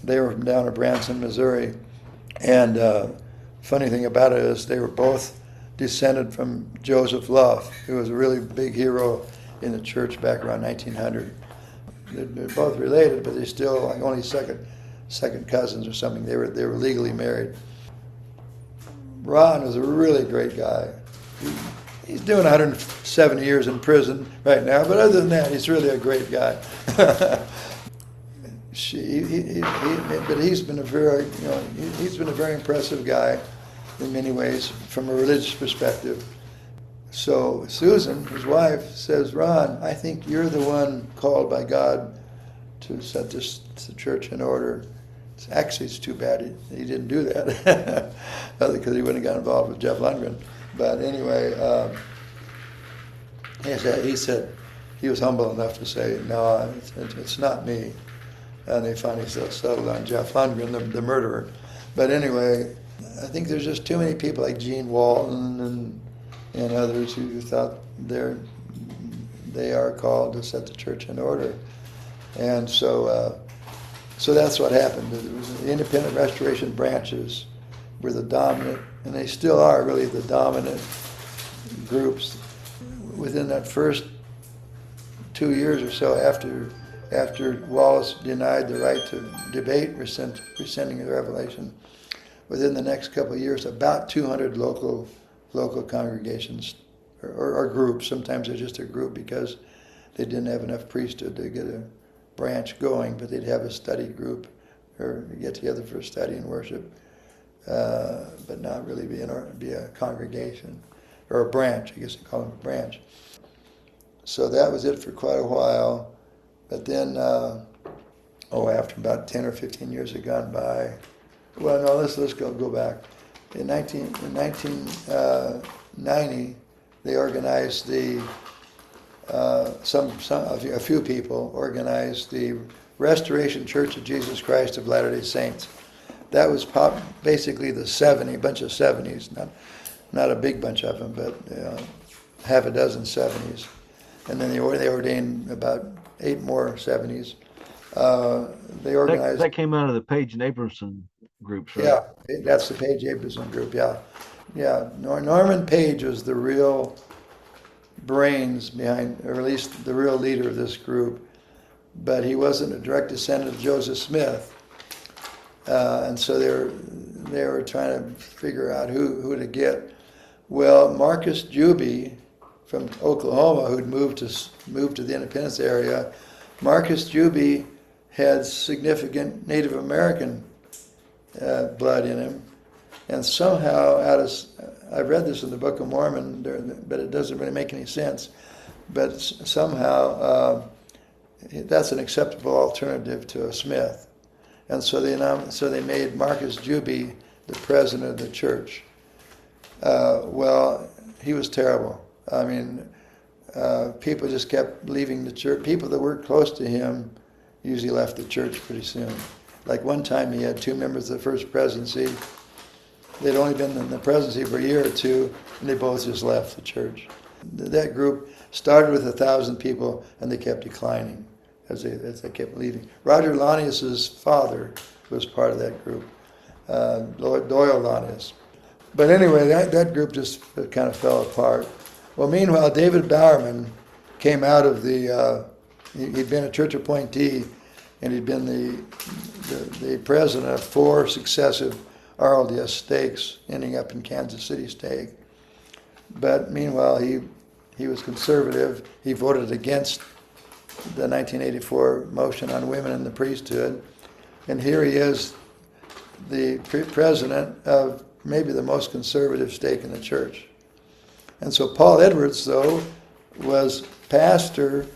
They were from down in Branson, Missouri, and funny thing about it is they were both descended from Joseph Luff, who was a really big hero in the church back around 1900. They're both related, but they're still like only second cousins or something. They were legally married. Ron was a really great guy. He's doing 170 years in prison right now, but other than that, he's really a great guy. But he's been a very impressive guy in many ways from a religious perspective. So Susan, his wife, says, Ron, I think you're the one called by God to set this church in order. Actually, it's too bad he didn't do that, because he wouldn't have got involved with Jeff Lundgren. But anyway, he said he was humble enough to say, no, it's not me. And they finally settled on Jeff Lundgren, the murderer. But anyway, I think there's just too many people like Gene Walton and others who thought they are called to set the church in order. And so that's what happened. It was the independent restoration branches were the dominant, and they still are really the dominant groups. Within that first 2 years or so after Wallace denied the right to debate rescinding the Revelation, within the next couple of years, about 200 local congregations or groups. Sometimes they're just a group because they didn't have enough priesthood to get a branch going, but they'd have a study group or get together for study and worship, but not really be a congregation or a branch. I guess they call them a branch. So that was it for quite a while. But then, after about 10 or 15 years had gone by, well, no, let's go back. In 1990, they organized a few people organized the Restoration Church of Jesus Christ of Latter-day Saints. That was basically the bunch of 70s, not a big bunch of them, but half a dozen 70s. And then they ordained about 8 more 70s. They organized. That came out of the Page and Abramson groups, right? Yeah, that's the Page Abramson group. Yeah. Norman Page was the real brains behind, or at least the real leader of this group, but he wasn't a direct descendant of Joseph Smith, and so they were trying to figure out who to get. Well, Marcus Juby from Oklahoma, who'd moved to the Independence area, Marcus Juby had significant Native American blood in him, and somehow I read this in the Book of Mormon, but it doesn't really make any sense. But somehow that's an acceptable alternative to a Smith, and so they made Marcus Juby the president of the church. Well, he was terrible. I mean, people just kept leaving the church. People that worked close to him usually left the church pretty soon. Like one time he had two members of the first presidency. They'd only been in the presidency for a year or two, and they both just left the church. That group started with 1,000 people, and they kept declining as they kept leaving. Roger Lanius's father was part of that group, Doyle Lanius. But anyway, that group just kind of fell apart. Well, meanwhile, David Bowerman came out of he'd been a church appointee, and he'd been the president of 4 successive RLDS stakes, ending up in Kansas City stake. But meanwhile, he was conservative. He voted against the 1984 motion on women in the priesthood. And here he is, the president of maybe the most conservative stake in the church. And so Paul Edwards, though, was pastor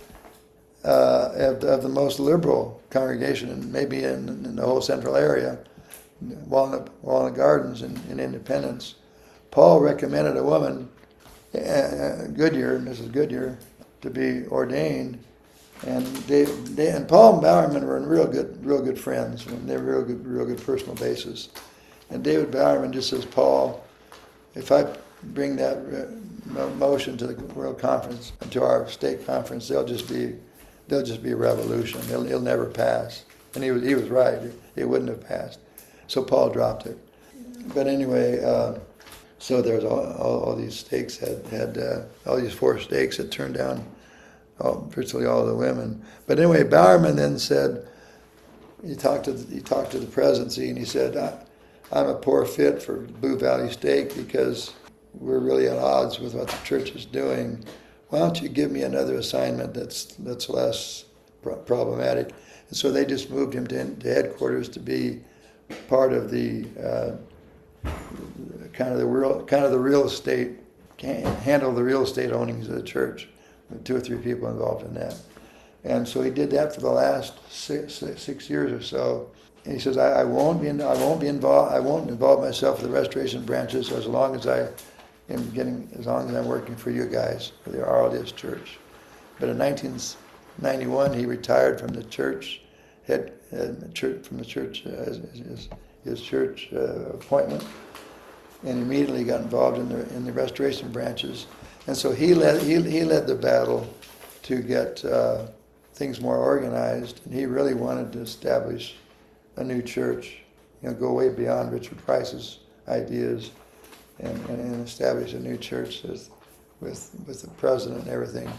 of the most liberal congregation, and maybe in the whole central area, Walnut Gardens in Independence. Paul recommended a woman, Goodyear, Mrs. Goodyear, to be ordained, and Paul and Bowerman were real good friends. They were real good personal basis. And David Bowerman just says, Paul, if I bring that motion to the World Conference, to our stake conference, they'll just be a revolution. It'll never pass. And he was right. It wouldn't have passed. So Paul dropped it. But anyway, so there's all these stakes had all these 4 stakes that turned down virtually all of the women. But anyway, Bowerman then said, he talked to the presidency, and he said, I'm a poor fit for Blue Valley Stake because we're really at odds with what the church is doing. Why don't you give me another assignment that's less problematic? And so they just moved him to headquarters to be part of the kind of the real estate, handle the real estate ownings of the church. 2 or 3 people involved in that. And so he did that for the last 6 years or so. And he says, I won't involve myself in the restoration branches as long as I'm working for you guys, for the RLDS church. But in 1991, he retired from the church, his church appointment, and immediately got involved in the restoration branches. And so he led the battle to get things more organized, and he really wanted to establish a new church, go way beyond Richard Price's ideas, and establish a new church with the president and everything.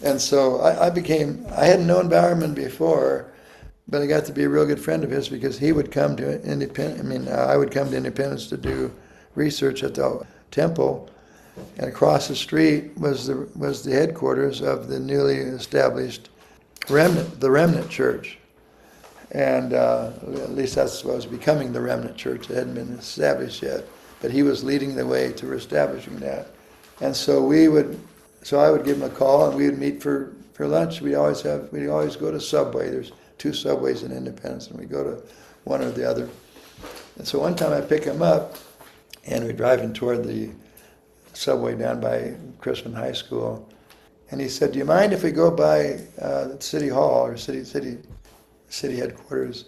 And so I hadn't known Bowerman before, but I got to be a real good friend of his because he would come to I would come to Independence to do research at the temple, and across the street was the headquarters of the newly established Remnant Church. And at least that's what was becoming the Remnant Church. It hadn't been established yet, but he was leading the way to establishing that. And so I would give him a call, and we would meet for lunch. We'd always go to Subway. There's 2 Subways in Independence, and we go to one or the other. And so one time I pick him up, and we're driving toward the Subway down by Crispin High School, and he said, "Do you mind if we go by City Hall or city headquarters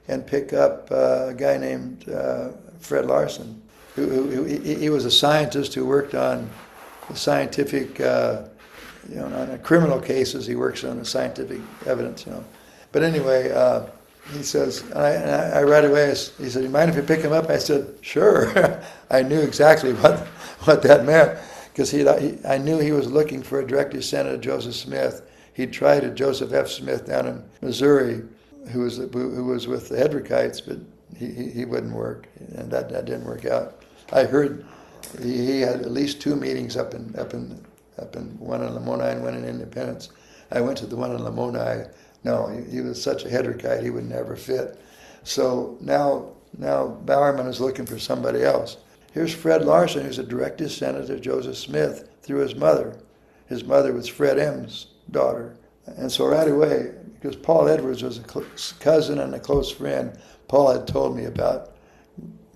and pick up a guy named Fred Larson, he was a scientist who worked on the scientific, on criminal cases. He works on the scientific evidence, But anyway, he says, and I right away, he said, "You mind if you pick him up?" I said, "Sure." I knew exactly what that meant, because I knew he was looking for a direct descendant of Joseph Smith. He'd tried a Joseph F. Smith down in Missouri, who was with the Hedrickites, but he wouldn't work, and that didn't work out. I heard he had at least 2 meetings up in one in Lamoni and one in Independence. I went to the one in Lamoni. No, he was such a Hedrickite, he would never fit. So now Bowerman is looking for somebody else. Here's Fred Larson, who's a direct descendant of Joseph Smith through his mother. His mother was Fred M's daughter. And so right away, because Paul Edwards was a cousin and a close friend, Paul had told me about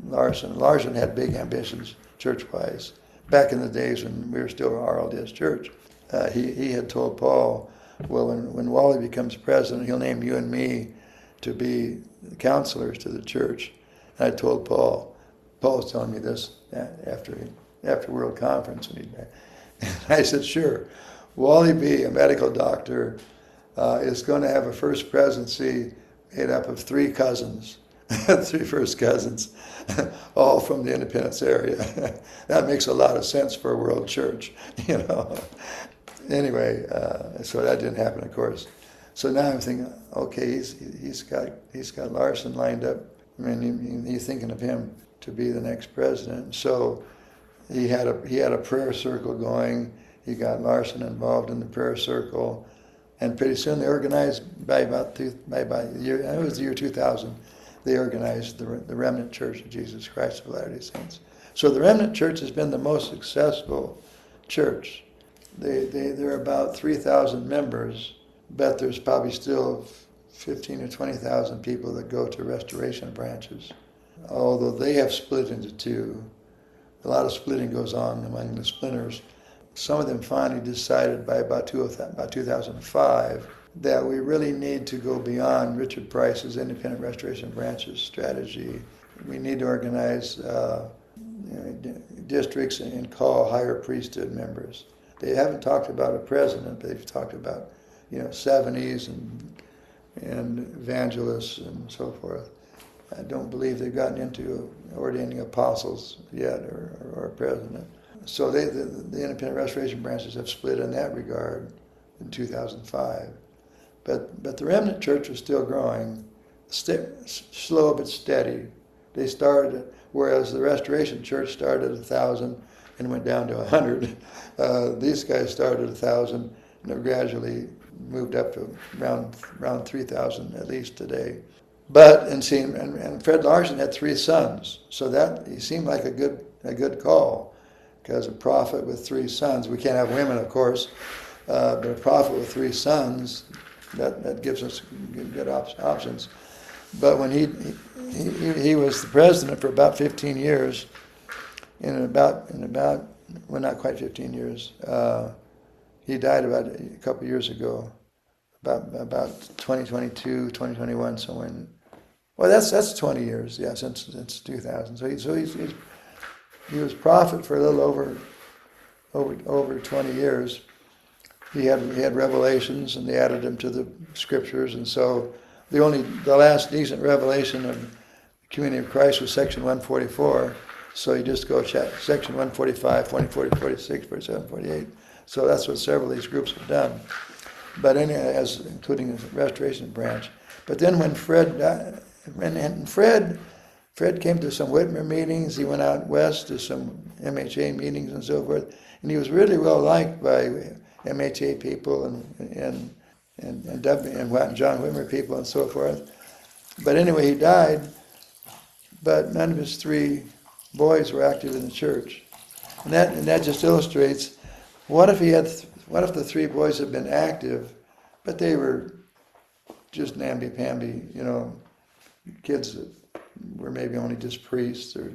Larson. Larson had big ambitions church-wise. Back in the days when we were still RLDS church, he had told Paul, well, when Wally becomes president, he'll name you and me to be counselors to the church. And I told Paul was telling me this after World Conference, and I said, sure. Wally B., a medical doctor, is going to have a first presidency made up of 3 cousins, 3 first cousins, all from the Independence area. That makes a lot of sense for a world church, you know. Anyway, so that didn't happen, of course. So now I'm thinking, okay, he's got Larson lined up. I mean, he's thinking of him to be the next president. So he had a prayer circle going. He got Larson involved in the prayer circle, and pretty soon they organized by the year, it was the year 2000. They organized the Remnant Church of Jesus Christ of Latter-day Saints. So the Remnant Church has been the most successful church. There are about 3,000 members, but there's probably still 15 or 20,000 people that go to restoration branches. Although they have split into 2. A lot of splitting goes on among the splinters. Some of them finally decided by about 2005 that we really need to go beyond Richard Price's independent restoration branches strategy. We need to organize districts and call higher priesthood members. They haven't talked about a president, but they've talked about 70s and evangelists and so forth. I don't believe they've gotten into ordaining apostles yet or a president. So the independent restoration branches have split in that regard in 2005. But the Remnant Church was still growing, slow but steady. They started, whereas the Restoration Church started at 1,000 and went down to 100. These guys started at 1,000 and have gradually moved up to around 3,000 at least today. But and Fred Larson had 3 sons, so that he seemed like a good call, because a prophet with 3 sons, we can't have women, of course, but a prophet with 3 sons, that gives us good options. But when he was the president for about 15 years, well, not quite 15 years. He died about a couple years ago, about 2022, 2021, somewhere. Well, that's 20 years, yeah, since 2000. So he was prophet for a little over 20 years. He had revelations, and they added them to the scriptures, and so the last decent revelation of the Community of Christ was section 144. So you just go check section 145, 40, 46, 47, 48. So that's what several of these groups have done. But including the Restoration branch. But then when Fred died, Fred came to some Whitmer meetings. He went out west to some MHA meetings and so forth, and he was really well liked by MHA people and John Whitmer people and so forth. But anyway, he died. But none of his 3 boys were active in the church, and that just illustrates what if the 3 boys had been active, but they were just namby-pamby, kids that were maybe only just priests or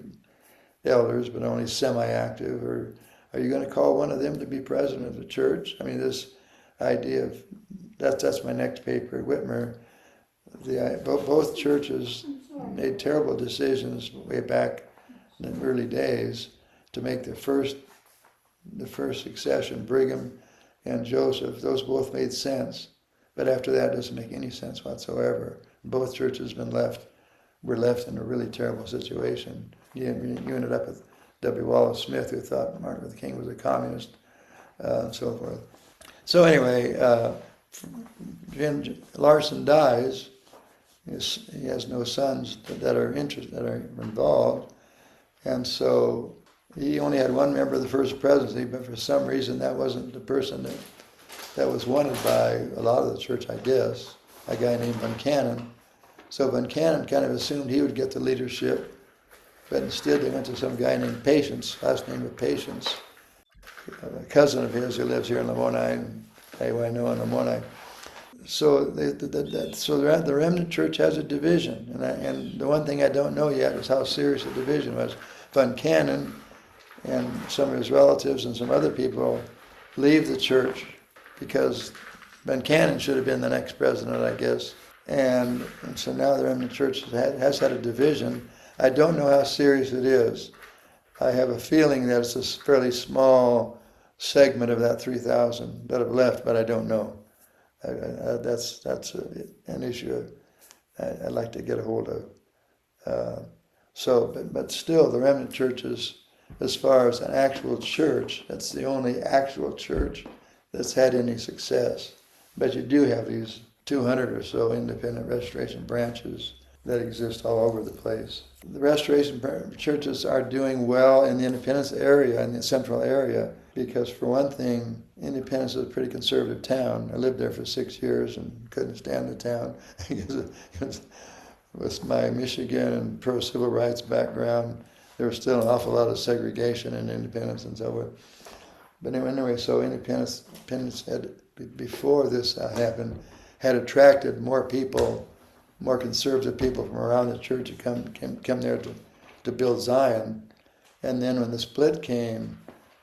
elders, but only semi-active. Or are you going to call one of them to be president of the church? I mean, this idea of that's my next paper at Whitmer. Both churches made terrible decisions way back in the early days to make the first succession, Brigham and Joseph. Those both made sense, but after that, it doesn't make any sense whatsoever. Both churches were left in a really terrible situation. You ended up with W. Wallace Smith, who thought Martin Luther King was a communist, and so forth. So anyway, when Larson dies, he has no sons that are involved, and so he only had 1 member of the first presidency, but for some reason that wasn't the person that was wanted by a lot of the church, I guess, a guy named Van Cannon. So Van Cannon kind of assumed he would get the leadership, but instead they went to some guy named Patience, last name of Patience, a cousin of his who lives here in Lamoni, and anyone I know in Lamoni. so the remnant church has a division, and the one thing I don't know yet is how serious the division was. Van Cannon and some of his relatives and some other people leave the church because Van Cannon should have been the next president, I guess. And so now the remnant church has had a division. I don't know how serious it is. I have a feeling that it's a fairly small segment of that 3,000 that have left, but I don't know. That's an issue I'd like to get a hold of. But still, the remnant churches, as far as an actual church, that's the only actual church that's had any success. But you do have these 200 or so independent restoration branches that exist all over the place. The restoration churches are doing well in the Independence area, in the central area, because for one thing, Independence is a pretty conservative town. I lived there for 6 years and couldn't stand the town because with my Michigan and pro-civil rights background, there was still an awful lot of segregation in Independence and so forth. But anyway, so Independence had, before this happened, had attracted more people, more conservative people from around the church to come there to build Zion. And then when the split came,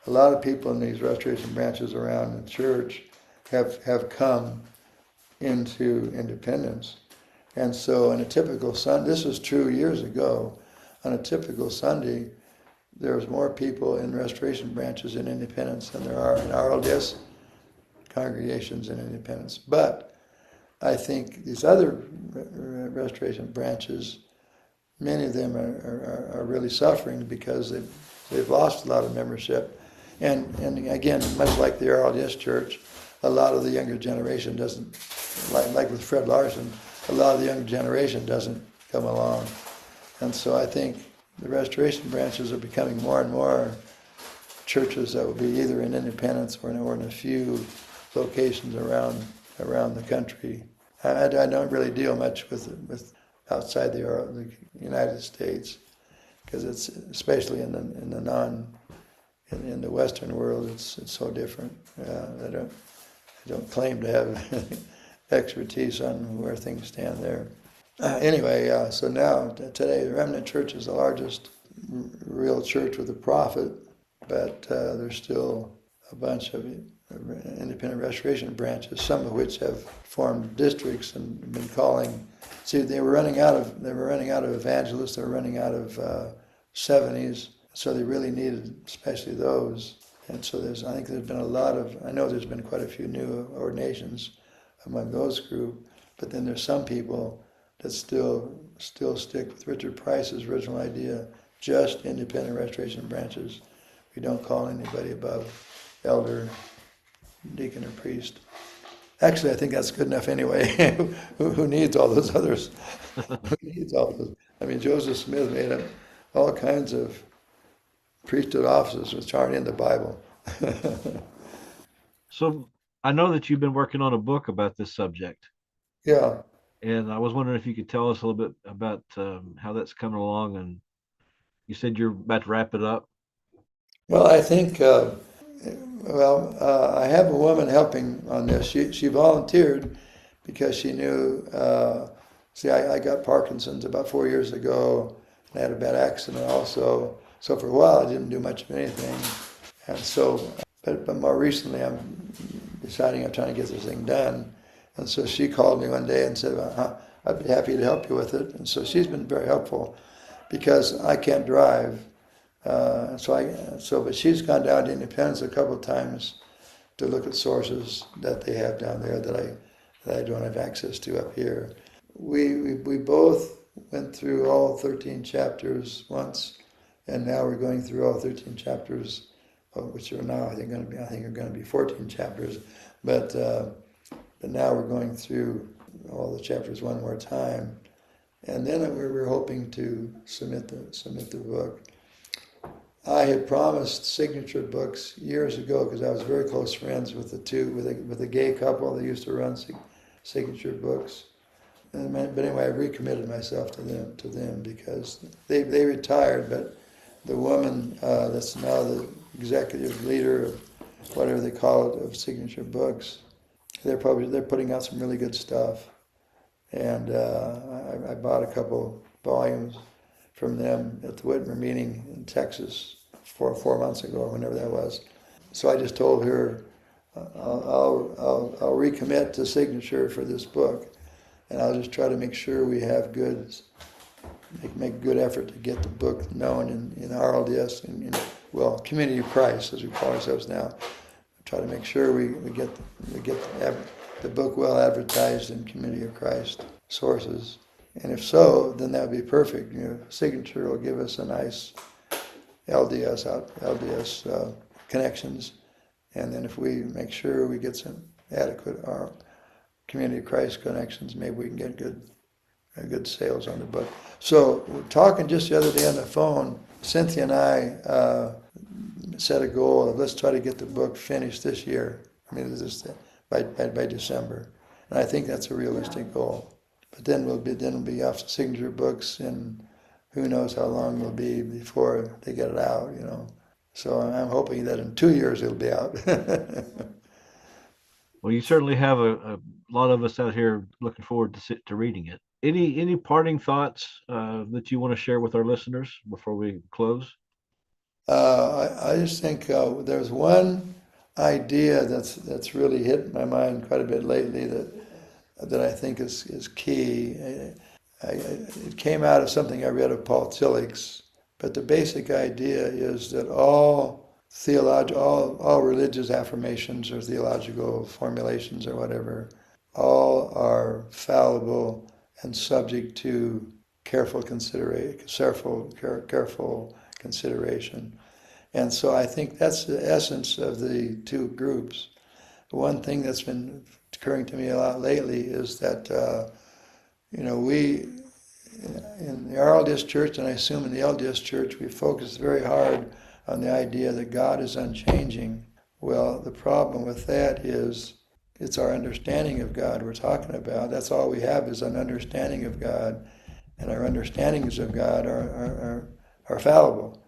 a lot of people in these restoration branches around the church have come into Independence. And so on a typical Sunday, this was true years ago, on a typical Sunday, there was more people in restoration branches in Independence than there are in RLDS congregations in Independence. But I think these other restoration branches, many of them are really suffering because they've lost a lot of membership. And again, much like the RLDS church, a lot of the younger generation doesn't, like with Fred Larson, a lot of the younger generation doesn't come along. And so I think the restoration branches are becoming more and more churches that will be either in Independence or in a few locations around the country. I don't really deal much with outside the United States, because it's especially in the Western world, it's so different. I don't claim to have expertise on where things stand there. Anyway, so now today the remnant church is the largest real church with a profit, but there's still a bunch of independent restoration branches, some of which have formed districts and been calling. See, they were running out of evangelists. They were running out of 70s, so they really needed, especially those. And so I think there's been I know there's been quite a few new ordinations among those group, but then there's some people that still stick with Richard Price's original idea, just independent restoration branches. We don't call anybody above elder, deacon, or priest. Actually, I think that's good enough anyway. Who needs all those others? Who needs all those? I mean, Joseph Smith made up all kinds of priesthood offices which aren't in the Bible. So I know that you've been working on a book about this subject. Yeah. And I was wondering if you could tell us a little bit about how that's coming along. And you said you're about to wrap it up. Well, I think, I have a woman helping on this. She volunteered because she knew, I got Parkinson's about 4 years ago. I had a bad accident also. So for a while, I didn't do much of anything. And so, but more recently, I'm trying to get this thing done. And so she called me one day and said, I'd be happy to help you with it. And so she's been very helpful because I can't drive. But she's gone down to Independence a couple of times to look at sources that they have down there that I don't have access to up here. We both went through all 13 chapters once, and now we're going through all 13 chapters, which are now I think are going to be 14 chapters, but now we're going through all the chapters one more time, and then we're hoping to submit the book. I had promised signature books years ago because I was very close friends with the gay couple that used to run signature books. But anyway, I recommitted myself to them because they retired, but the woman that's now the executive leader of whatever they call it of signature books They're putting out some really good stuff, and I bought a couple volumes from them at the Whitmer meeting in Texas 4 months ago, or whenever that was. So I just told her I'll recommit to signature for this book, and I'll just try to make sure we have make good effort to get the book known in RLDS and well, Community of Christ as we call ourselves now. Try to make sure we get the book well advertised in Community of Christ sources, and if so, then that would be perfect. Signature will give us a nice LDS connections, and then if we make sure we get some adequate Community of Christ connections, maybe we can get good sales on the book. So we're talking just the other day on the phone. Cynthia and I set a goal of let's try to get the book finished this year. I mean, by December, and I think that's a realistic goal. But then we'll be off to signature books, and who knows how long it'll be before they get it out. So I'm hoping that in 2 years it'll be out. Well, you certainly have a lot of us out here looking forward to reading it. Any parting thoughts that you want to share with our listeners before we close? I just think there's one idea that's really hit my mind quite a bit lately that I think is key. It came out of something I read of Paul Tillich's, but the basic idea is that all religious affirmations or theological formulations or whatever, all are fallible and subject to careful consideration. And so I think that's the essence of the two groups. One thing that's been occurring to me a lot lately is that, we in the RLDS Church, and I assume in the LDS Church, we focus very hard on the idea that God is unchanging. Well, the problem with that is it's our understanding of God we're talking about. That's all we have is an understanding of God, and our understandings of God are fallible.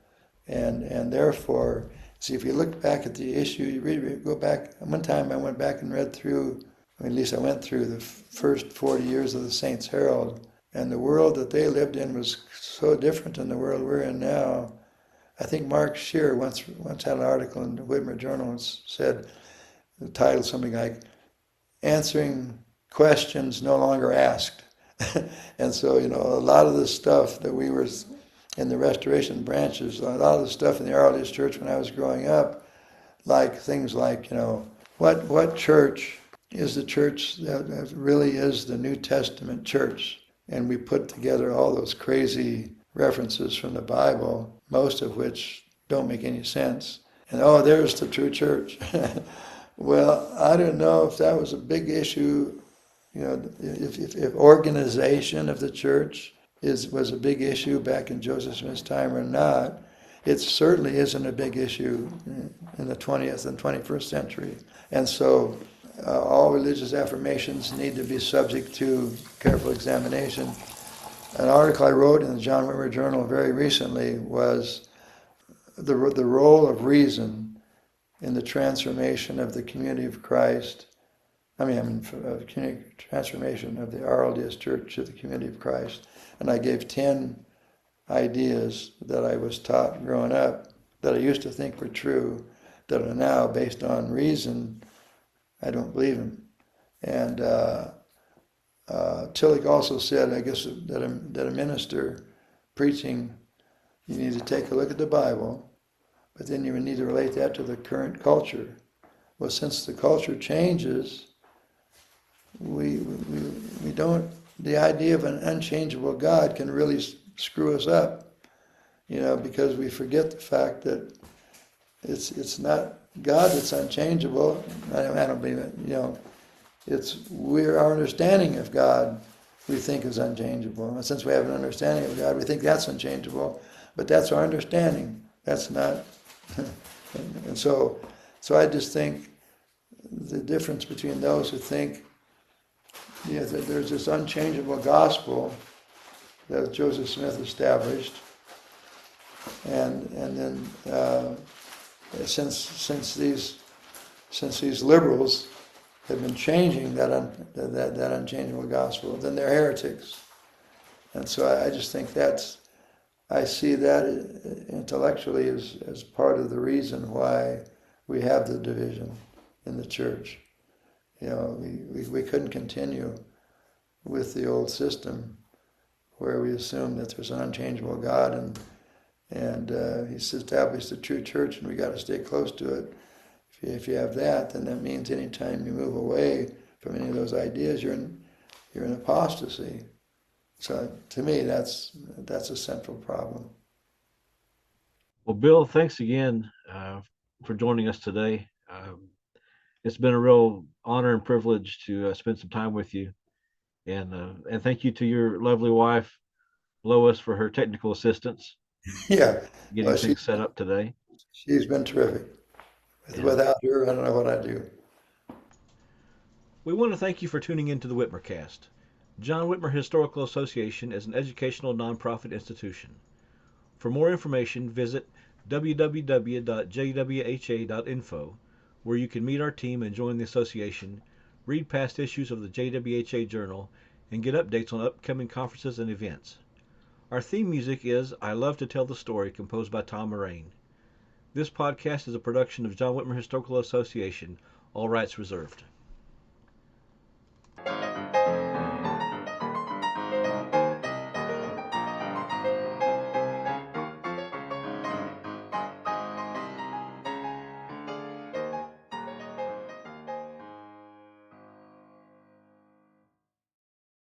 And therefore, see, if you look back at the issue, you go back. One time I went back and read through, at least I went through the first 40 years of the Saints' Herald, and the world that they lived in was so different than the world we're in now. I think Mark Shear once had an article in the Whitmer Journal and said, the title something like, "Answering Questions No Longer Asked." And so, a lot of the stuff that we were in the Restoration branches, a lot of the stuff in the RLDS Church when I was growing up, like things like, what church is the church that really is the New Testament church? And we put together all those crazy references from the Bible, most of which don't make any sense. And there's the true church. Well, I don't know if that was a big issue, if organization of the church was a big issue back in Joseph Smith's time or not. It certainly isn't a big issue in the 20th and 21st century. And so all religious affirmations need to be subject to careful examination. An article I wrote in the John Whitmer Journal very recently was the role of reason in the transformation of the community of Christ. Transformation of the RLDS Church to the community of Christ. And I gave 10 ideas that I was taught growing up that I used to think were true, that are now based on reason. I don't believe them. And Tillich also said, I guess, that a minister preaching, you need to take a look at the Bible, but then you need to relate that to the current culture. Well, since the culture changes, we don't. The idea of an unchangeable God can really screw us up, because we forget the fact that it's not God that's unchangeable. I don't believe it. It's our understanding of God we think is unchangeable. And since we have an understanding of God, we think that's unchangeable. But that's our understanding. That's not. And so I just think the difference between those who think that there's this unchangeable gospel that Joseph Smith established, and then since these liberals have been changing that unchangeable gospel, then they're heretics. And so I just think I see that intellectually as part of the reason why we have the division in the church. We couldn't continue with the old system where we assume that there's an unchangeable God and He's established the true church and we got to stay close to it. If you have that, then that means anytime you move away from any of those ideas, you're in apostasy. So to me, that's a central problem. Well, Bill, thanks again for joining us today. It's been a real honor and privilege to spend some time with you, and thank you to your lovely wife, Lois, for her technical assistance Yeah, getting well, things set up today. she's been terrific. And Without her, I don't know what I'd do. we want to thank you for tuning in to the Whitmercast. John Whitmer Historical Association is an educational nonprofit institution. For more information, visit www.jwha.info, where you can meet our team and join the association, read past issues of the JWHA Journal, and get updates on upcoming conferences and events. Our theme music is I Love to Tell the Story, composed by Tom Moraine. This podcast is a production of John Whitmer Historical Association, all rights reserved.